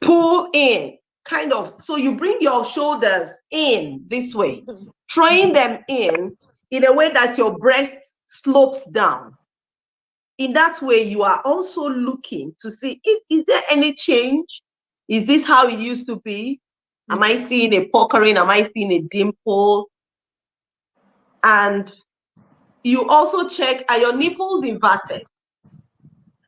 C: pull in, kind of. So you bring your shoulders in this way, throwing them in a way that your breast slopes down. In that way, you are also looking to see, is there any change? Is this how it used to be? Am I seeing a puckering? Am I seeing a dimple? And you also check, are your nipples inverted?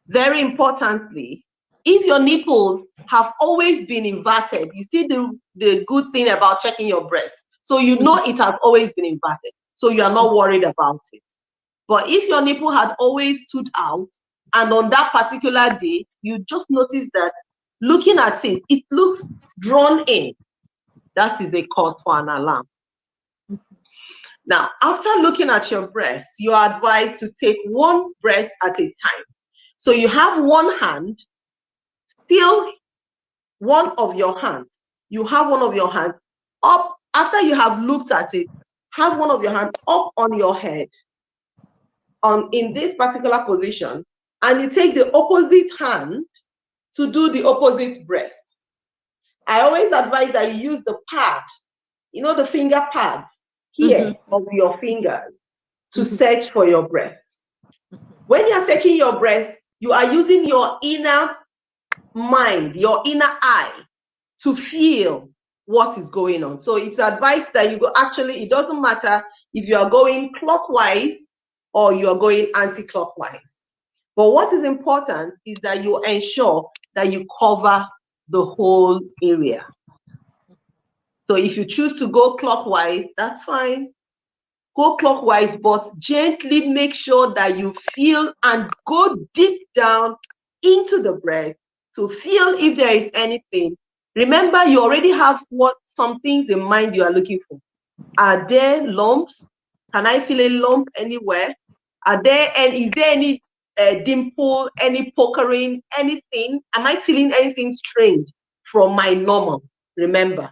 C: Very importantly, if your nipples have always been inverted, you see the good thing about checking your breast. So you know it has always been inverted. So you are not worried about it. But if your nipple had always stood out, and on that particular day, you just notice that looking at it, it looks drawn in. That is a cause for an alarm. Now, after looking at your breast, you are advised to take one breast at a time. So you have one hand, still one of your hands. You have one of your hands up, after you have looked at it, have one of your hands up on your head, in this particular position, and you take the opposite hand to do the opposite breast. I always advise that you use the pad, the finger pads here of your fingers to search for your breast. When you're searching your breast, you are using your inner mind, your inner eye to feel what is going on. So it's advised that you go, actually, it doesn't matter if you are going clockwise or you are going anti-clockwise. But what is important is that you ensure that you cover the whole area. So if you choose to go clockwise, that's fine. Go clockwise, but gently make sure that you feel and go deep down into the breast to feel if there is anything. Remember, you already have some things in mind you are looking for. Are there lumps? Can I feel a lump anywhere? Is there any dimple, any puckering, anything? Am I feeling anything strange from my normal? Remember,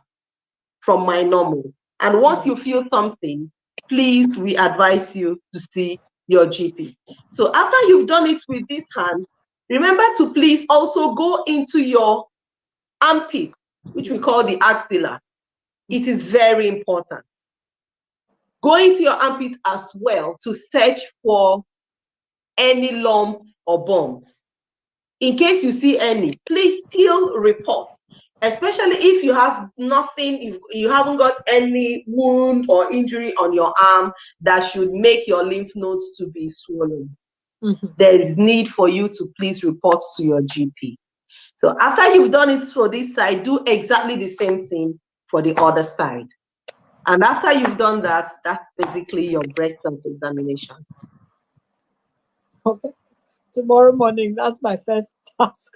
C: from my normal. And once you feel something, please, we advise you to see your GP. So after you've done it with this hand, Remember to please also go into your armpit, which we call the axilla. It is very important. Go into your armpit as well to search for any lump or bumps. In case you see any, please still report, especially if you have nothing, if you haven't got any wound or injury on your arm that should make your lymph nodes to be swollen. There is need for you to please report to your GP. So after you've done it for this side, do exactly the same thing for the other side. And after you've done that, that's basically your breast self-examination.
B: Okay. Tomorrow morning, that's my first task.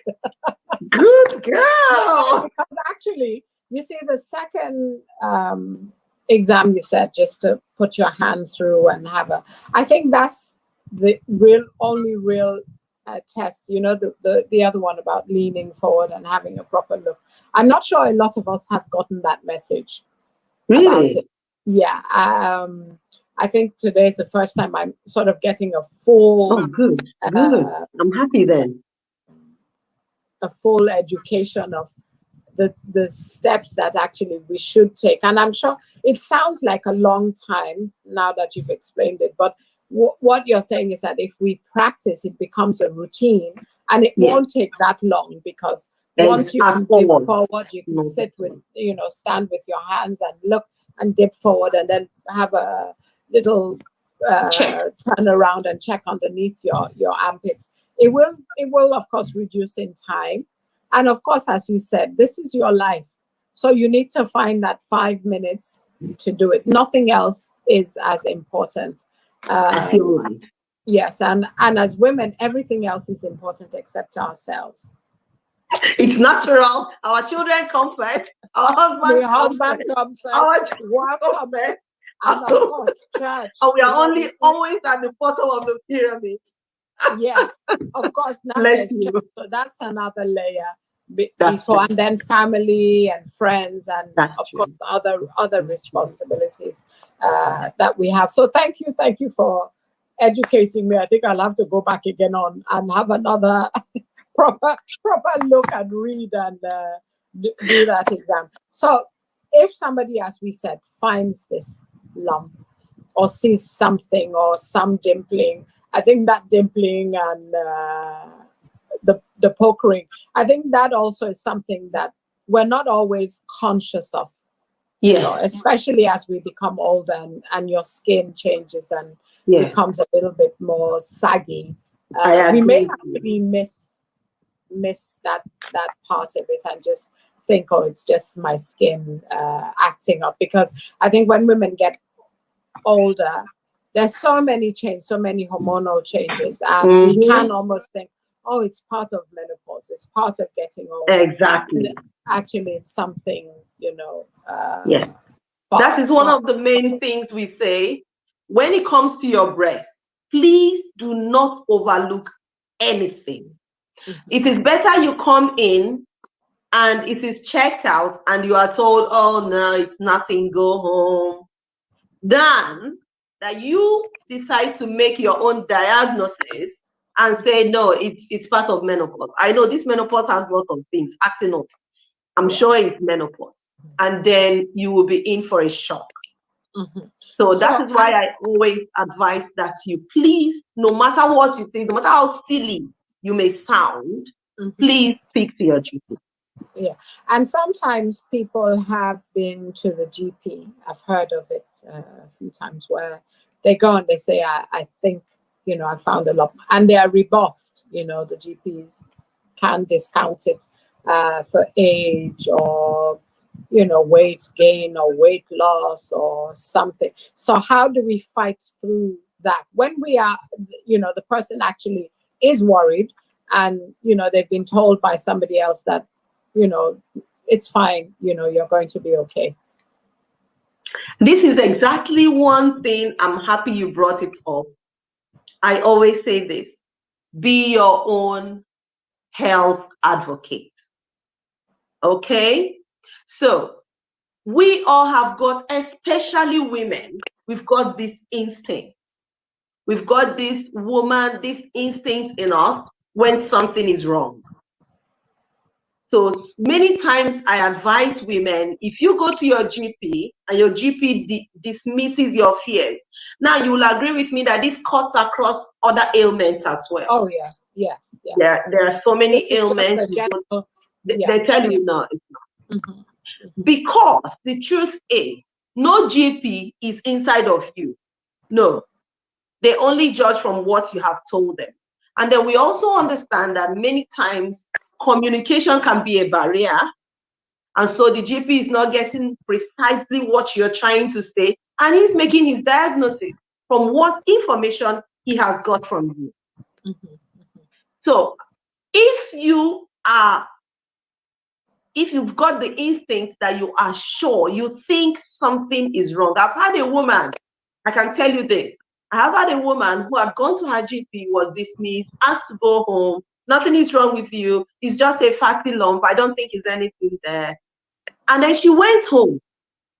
C: Good girl.
B: Because actually, you see, the second exam you said, just to put your hand through and have I think that's the only real test. You know, the other one about leaning forward and having a proper look. I'm not sure a lot of us have gotten that message.
C: Really?
B: Yeah. I think today's the first time I'm sort of getting a full.
C: Oh, good. Good. I'm happy then.
B: A full education of the steps that actually we should take. And I'm sure it sounds like a long time now that you've explained it, but what you're saying is that if we practice, it becomes a routine, and it won't take that long, because once you can dip forward, you can sit with, stand with your hands and look and dip forward, and then have a little turn around and check underneath your armpits. It will of course reduce in time. And of course, as you said, this is your life. So you need to find that 5 minutes to do it. Nothing else is as important. Yes, and as women, everything else is important except ourselves.
C: It's natural. Our children come first. Our husband comes first. Our work comes first.
B: And of course, church.
C: And we are always at the bottom of the pyramid.
B: Yes, of course. Now there's church, so that's another layer before, and then family and friends, and of course other responsibilities that we have. So thank you for educating me. I think I'll have to go back again on and have another proper look and read and do that exam. So if somebody, as we said, finds this lump or sees something or some dimpling, I think that dimpling and the pokering, I think that also is something that we're not always conscious of. Especially as we become older and your skin changes and becomes a little bit more saggy. We may actually miss that part of it and just think, oh, it's just my skin acting up. Because I think when women get older, there's so many changes, so many hormonal changes, and we can almost think, oh, it's part of menopause, it's part of getting older.
C: Exactly.
B: Actually, it's something,
C: that is one of the main things we say when it comes to your breast. Please do not overlook anything. It is better you come in and it is checked out and you are told, oh no, it's nothing, go home, than that you decide to make your own diagnosis and say, no, it's part of menopause. I know this menopause has lots of things acting up. I'm sure it's menopause. And then you will be in for a shock. So that is why I always advise that you please, no matter what you think, no matter how silly you may sound, please speak to your GP.
B: Yeah, and sometimes people have been to the GP. I've heard of it a few times where they go and they say, I think, I found a lump, and they are rebuffed. The GPs can discount it for age or, weight gain or weight loss or something. So how do we fight through that when we are, the person actually is worried and, they've been told by somebody else that, it's fine, you're going to be okay?
C: This is exactly one thing I'm happy you brought it up. I always say this: be your own health advocate. Okay? So we all have got, especially women, we've got this instinct. We've got this instinct in us when something is wrong. So many times I advise women, if you go to your GP and your GP dismisses your fears, now you will agree with me that this cuts across other ailments as well.
B: Oh, yes, yes, yes.
C: There are so many ailments. They tell you no, it's not.
B: Mm-hmm.
C: Because the truth is, no GP is inside of you. No, they only judge from what you have told them. And then we also understand that many times communication can be a barrier. And so the GP is not getting precisely what you're trying to say. And he's making his diagnosis from what information he has got from you.
B: Mm-hmm.
C: So if you've got the instinct that you are sure, you think something is wrong. I've had a woman, I can tell you this. I have had a woman who had gone to her GP, was dismissed, asked to go home. Nothing is wrong with you. It's just a fatty lump. I don't think there's anything there. And then she went home.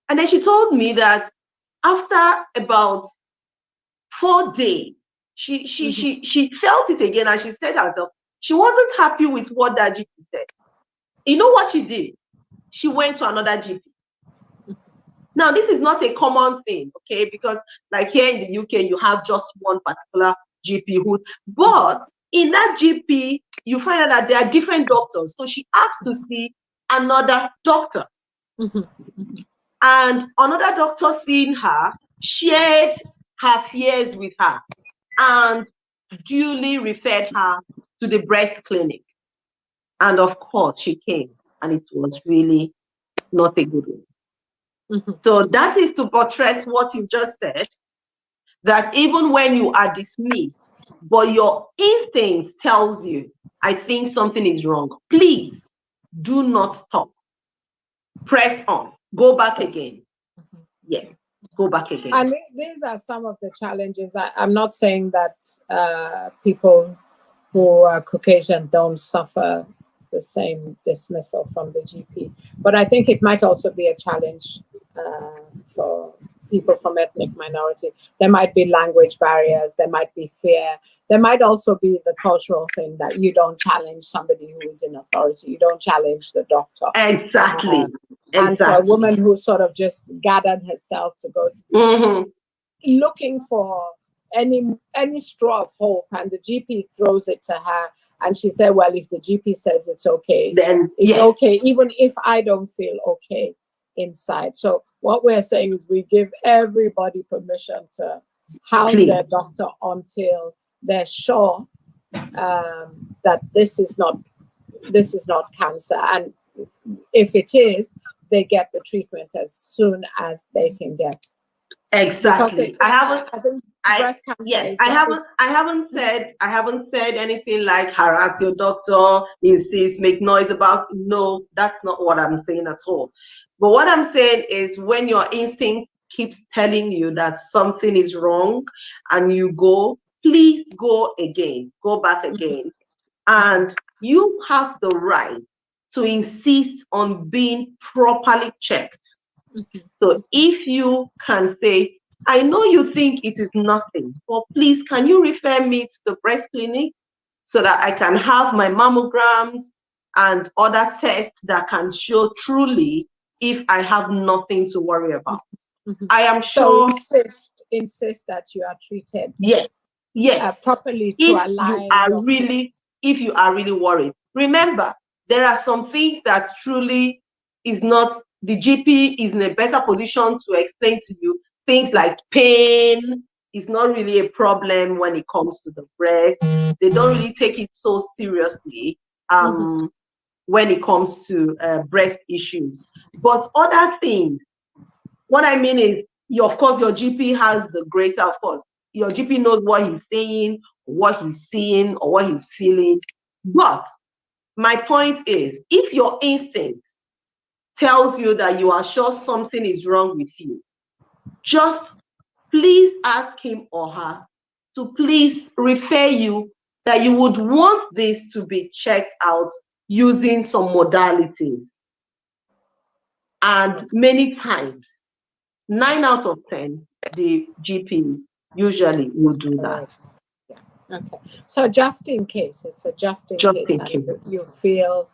C: And then she told me that after about 4 days, she felt it again, and she said herself, she wasn't happy with what that GP said. You know what she did? She went to another GP. Now, this is not a common thing, okay? Because like here in the UK, you have just one particular GP but in that GP, you find out that there are different doctors. So she asked to see another doctor.
B: Mm-hmm.
C: And another doctor seeing her shared her fears with her and duly referred her to the breast clinic. And of course, she came, and it was really not a good one.
B: Mm-hmm.
C: So that is to buttress what you just said, that even when you are dismissed, but your instinct tells you, I think something is wrong, please do not stop. Press on. Go back again.
B: Mm-hmm.
C: Yes, go back again.
B: And these are some of the challenges. I'm not saying that people who are Caucasian don't suffer the same dismissal from the GP, but I think it might also be a challenge for people from ethnic minority. There might be language barriers, there might be fear, there might also be the cultural thing that you don't challenge somebody who is in authority, you don't challenge the doctor.
C: Exactly.
B: And for a woman who sort of just gathered herself to go to looking for any straw of hope, and the GP throws it to her, and she said, well, if the GP says it's okay,
C: then
B: it's okay, even if I don't feel okay inside. So what we're saying is we give everybody permission to hound their doctor until they're sure that this is not cancer, and if it is, they get the treatment as soon as they can get.
C: Exactly. I haven't said anything like harass your doctor, insist, make noise about. No, that's not what I'm saying at all. But what I'm saying is, when your instinct keeps telling you that something is wrong and you go, please go again, go back again. And you have the right to insist on being properly checked. So if you can say, I know you think it is nothing, but please, can you refer me to the breast clinic so that I can have my mammograms and other tests that can show truly if I have nothing to worry about. I am sure.
B: So insist that you are treated.
C: Yes.
B: Properly to align.
C: If you are really worried. Remember, there are some things that truly is not, the GP is in a better position to explain to you. Things like pain is not really a problem when it comes to the breast. They don't really take it so seriously when it comes to breast issues. But other things, what I mean is, of course, your GP has the greater, of course, your GP knows what he's saying, what he's seeing, or what he's feeling. But my point is, if your instinct tells you that you are sure something is wrong with you, just please ask him or her to please refer you, that you would want this to be checked out using some modalities. And many times, 9 out of 10, the GPs usually will do that.
B: Okay. So just in case, it's a just in
C: Just
B: case,
C: in
B: and
C: case.
B: you feel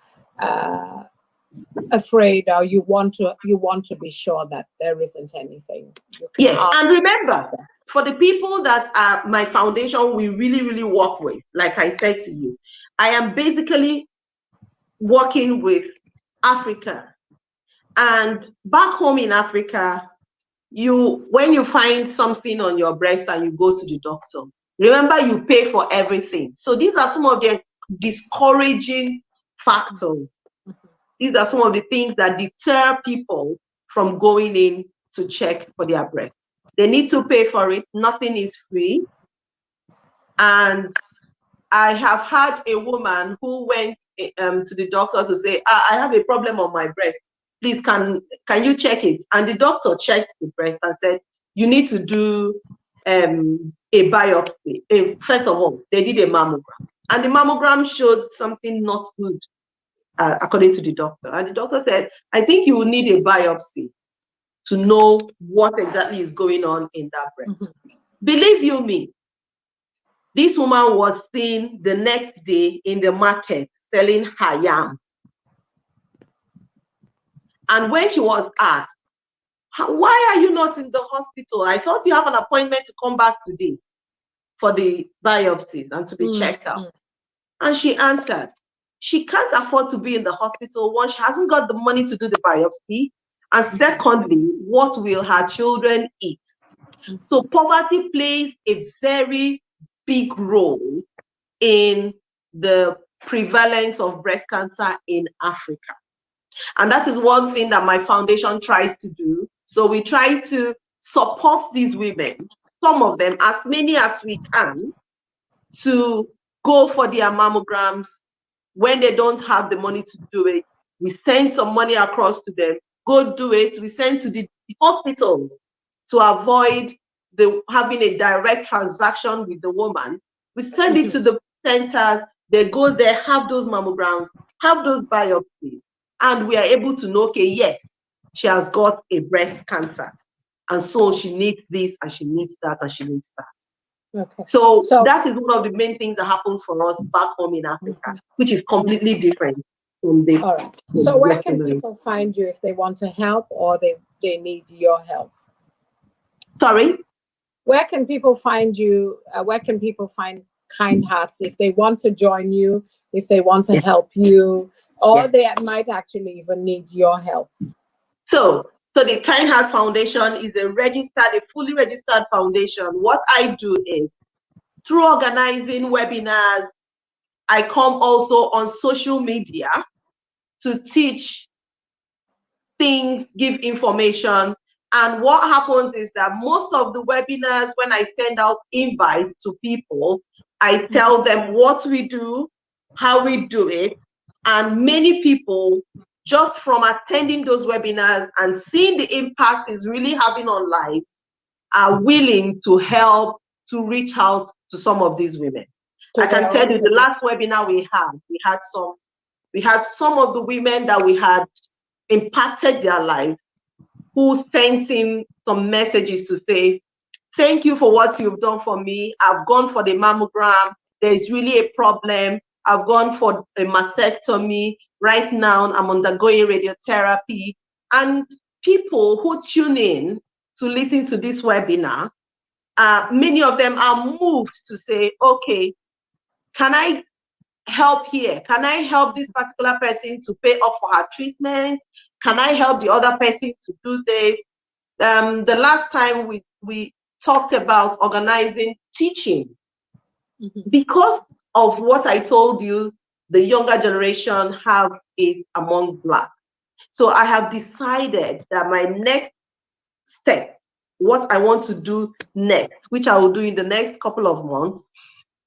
B: afraid, or you want to be sure that there isn't anything. You can
C: Yes,
B: ask.
C: and remember, for the people that are my foundation, we really, really work with, like I said to you, I am basically working with Africa. And back home in Africa, when you find something on your breast and you go to the doctor, remember you pay for everything. So these are some of the discouraging factors. These are some of the things that deter people from going in to check for their breast. They need to pay for it. Nothing is free. And I have had a woman who went to the doctor to say, I have a problem on my breast. Please, can you check it? And the doctor checked the breast and said, you need to do a biopsy. First of all, they did a mammogram. And the mammogram showed something not good, according to the doctor. And the doctor said, I think you will need a biopsy to know what exactly is going on in that breast. Mm-hmm. Believe you me, this woman was seen the next day in the market selling her yam. And when she was asked, why are you not in the hospital? I thought you have an appointment to come back today for the biopsies and to be checked out. And she answered, she can't afford to be in the hospital. One, she hasn't got the money to do the biopsy. And secondly, what will her children eat? So poverty plays a very big role in the prevalence of breast cancer in Africa. And that is one thing that my foundation tries to do. So we try to support these women, some of them, as many as we can, to go for their mammograms. When they don't have the money to do it, we send some money across to them, go do it. We send to the hospitals to avoid having a direct transaction with the woman. We send it to the centers, they go there, have those mammograms, have those biopsies, and we are able to know, okay, yes, she has got a breast cancer. And so she needs this, and she needs that, and she needs that. Okay. So that is one of the main things that happens for us back home in Africa, which is completely different from this.
B: All right. So where can people find you if they want to help or they need your help?
C: Sorry?
B: Where can people find you? Where can people find Kindhearts if they want to join you, if they want to help you, or they might actually even need your help?
C: So the Kindheart Foundation is a fully registered foundation. What I do is, through organizing webinars, I come also on social media to teach things, give information. And what happens is that most of the webinars, when I send out invites to people, I tell them what we do, how we do it. And many people, just from attending those webinars and seeing the impact it's really having on lives, are willing to help to reach out to some of these women. I can tell you the last webinar we had some of the women that we had impacted their lives who sent in some messages to say, thank you for what you've done for me. I've gone for the mammogram. There's really a problem. I've gone for a mastectomy. Right now, I'm undergoing radiotherapy. And people who tune in to listen to this webinar, many of them are moved to say, okay, can I help here? Can I help this particular person to pay up for her treatment? Can I help the other person to do this? The last time we talked about organizing teaching, because of what I told you, the younger generation have it among Black. So I have decided that my next step, what I want to do next, which I will do in the next couple of months,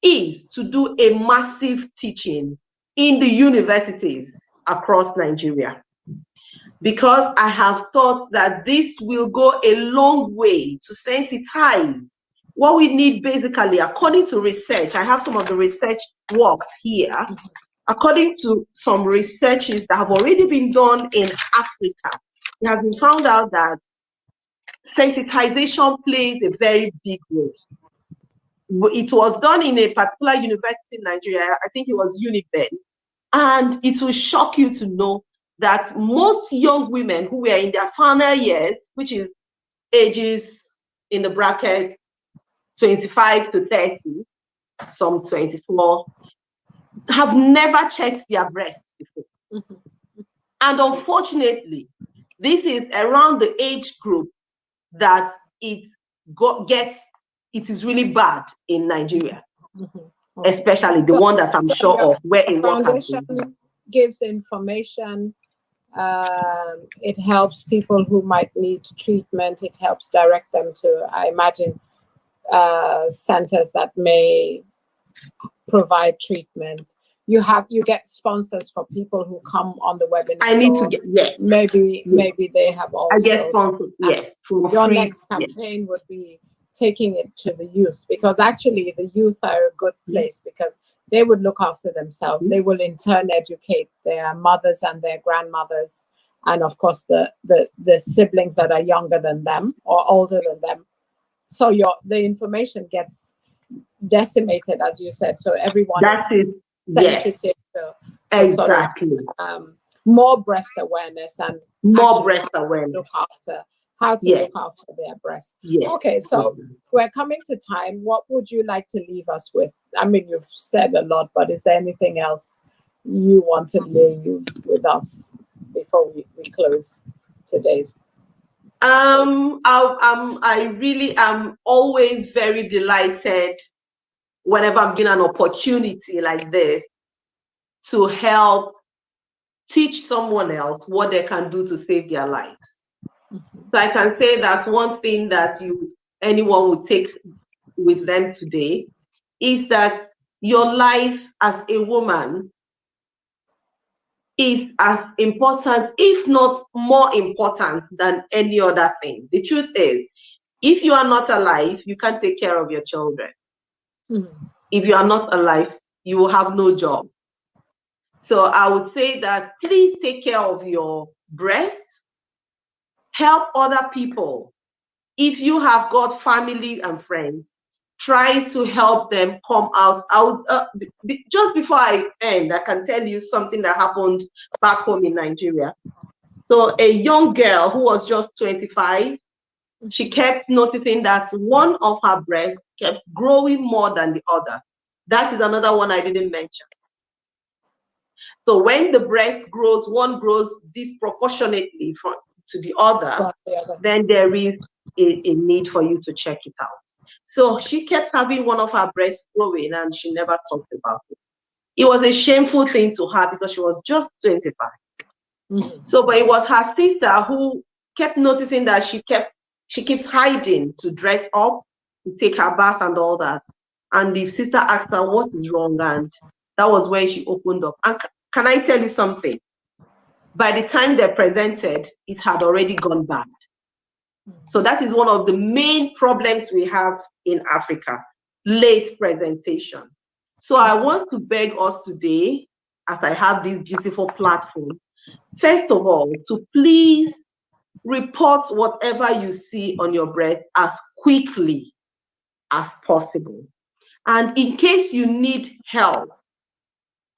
C: is to do a massive teaching in the universities across Nigeria. Because I have thought that this will go a long way to sensitize. What we need basically, according to research, I have some of the research works here. According to some researches that have already been done in Africa, it has been found out that sensitization plays a very big role. it was done in a particular university in Nigeria. I think it was UNIBEN. And it will shock you to know that most young women who were in their final years, which is ages in the bracket 25 to 30, some 24, have never checked their breasts before. And unfortunately, this is around the age group that it is really bad in Nigeria, especially the one that I'm sure of, where
B: the
C: a
B: foundation gives information. It helps people who might need treatment. It helps direct them to, I imagine, centers that may provide treatment. You get sponsors for people who come on the webinar.
C: I need to get, yes.
B: Maybe they have also.
C: I get sponsored, yes.
B: Your next campaign would be taking it to the youth, because actually the youth are a good place because they would look after themselves. They will in turn educate their mothers and their grandmothers, and of course the siblings that are younger than them or older than them. So the information gets decimated, as you said. So everyone is sensitive to
C: exactly.
B: Sort of, more breast awareness and
C: more breast awareness.
B: Look after how to look after their breast. Okay, so we're coming to time. What would you like to leave us with? I mean, you've said a lot, but is there anything else you want to leave with us before we close today's?
C: I really am always very delighted whenever I'm given an opportunity like this to help teach someone else what they can do to save their lives. So I can say that one thing that anyone would take with them today is that your life as a woman is as important, if not more important, than any other thing. The truth is, if you are not alive, you can't take care of your children. If you are not alive, you will have no job. So I would say that please take care of your breasts, help other people. If you have got family and friends, try to help them come out. Just before I end, I can tell you something that happened back home in Nigeria. So a young girl who was just 25, she kept noticing that one of her breasts kept growing more than the other. That is another one I didn't mention. So when the breast grows, one grows disproportionately to the other, then there is a need for you to check it out. So she kept having one of her breasts growing and she never talked about it. It was a shameful thing to her because she was just 25. So, but it was her sister who kept noticing that she keeps hiding to dress up, to take her bath and all that. And the sister asked her, what is wrong? And that was where she opened up. And can I tell you something? By the time they presented, it had already gone bad. So that is one of the main problems we have in Africa, late presentation. So I want to beg us today, as I have this beautiful platform, first of all, to please report whatever you see on your breast as quickly as possible. And in case you need help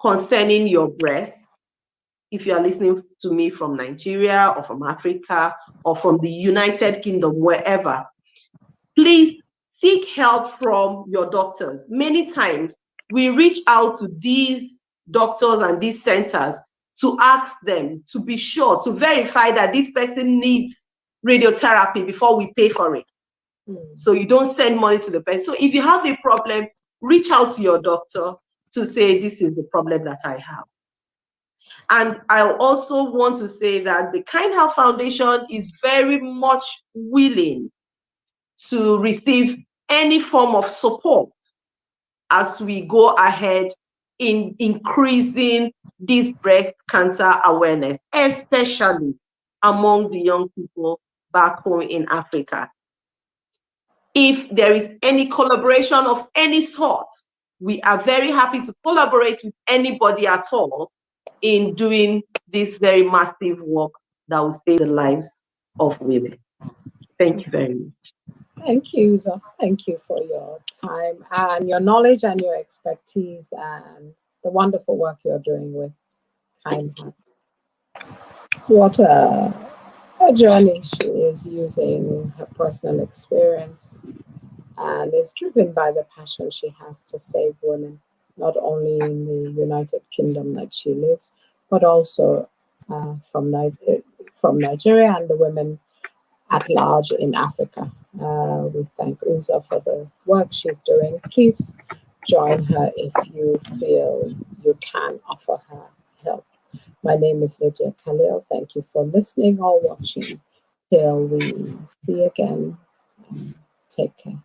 C: concerning your breast, if you are listening to me from Nigeria or from Africa or from the United Kingdom, wherever, please seek help from your doctors. Many times we reach out to these doctors and these centers to ask them to be sure, to verify that this person needs radiotherapy before we pay for it. So you don't send money to the person. So if you have a problem, reach out to your doctor to say, this is the problem that I have. And I also want to say that the Kindheart Foundation is very much willing to receive any form of support as we go ahead in increasing this breast cancer awareness, especially among the young people back home in Africa. If there is any collaboration of any sort, we are very happy to collaborate with anybody at all in doing this very massive work that will save the lives of women. Thank you very much.
B: Thank you, Uzo. Thank you for your time and your knowledge and your expertise and the wonderful work you're doing with Kindheart. What a journey she is using her personal experience and is driven by the passion she has to save women, not only in the United Kingdom that she lives, but also from Nigeria and the women at large in Africa. We thank Uzo for the work she's doing. Please join her if you feel you can offer her help. My name is Lydia Khalil. Thank you for listening or watching. Till we see again. Take care.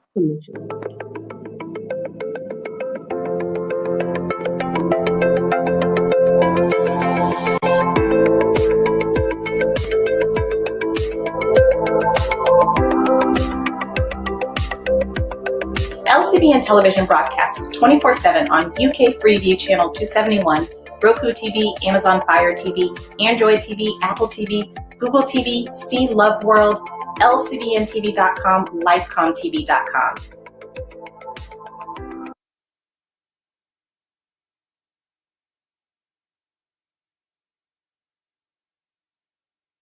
A: LCBN television broadcasts 24/7 on UK Freeview Channel 271, Roku TV, Amazon Fire TV, Android TV, Apple TV, Google TV, C Love World, LCBNTV.com, LifeComTV.com.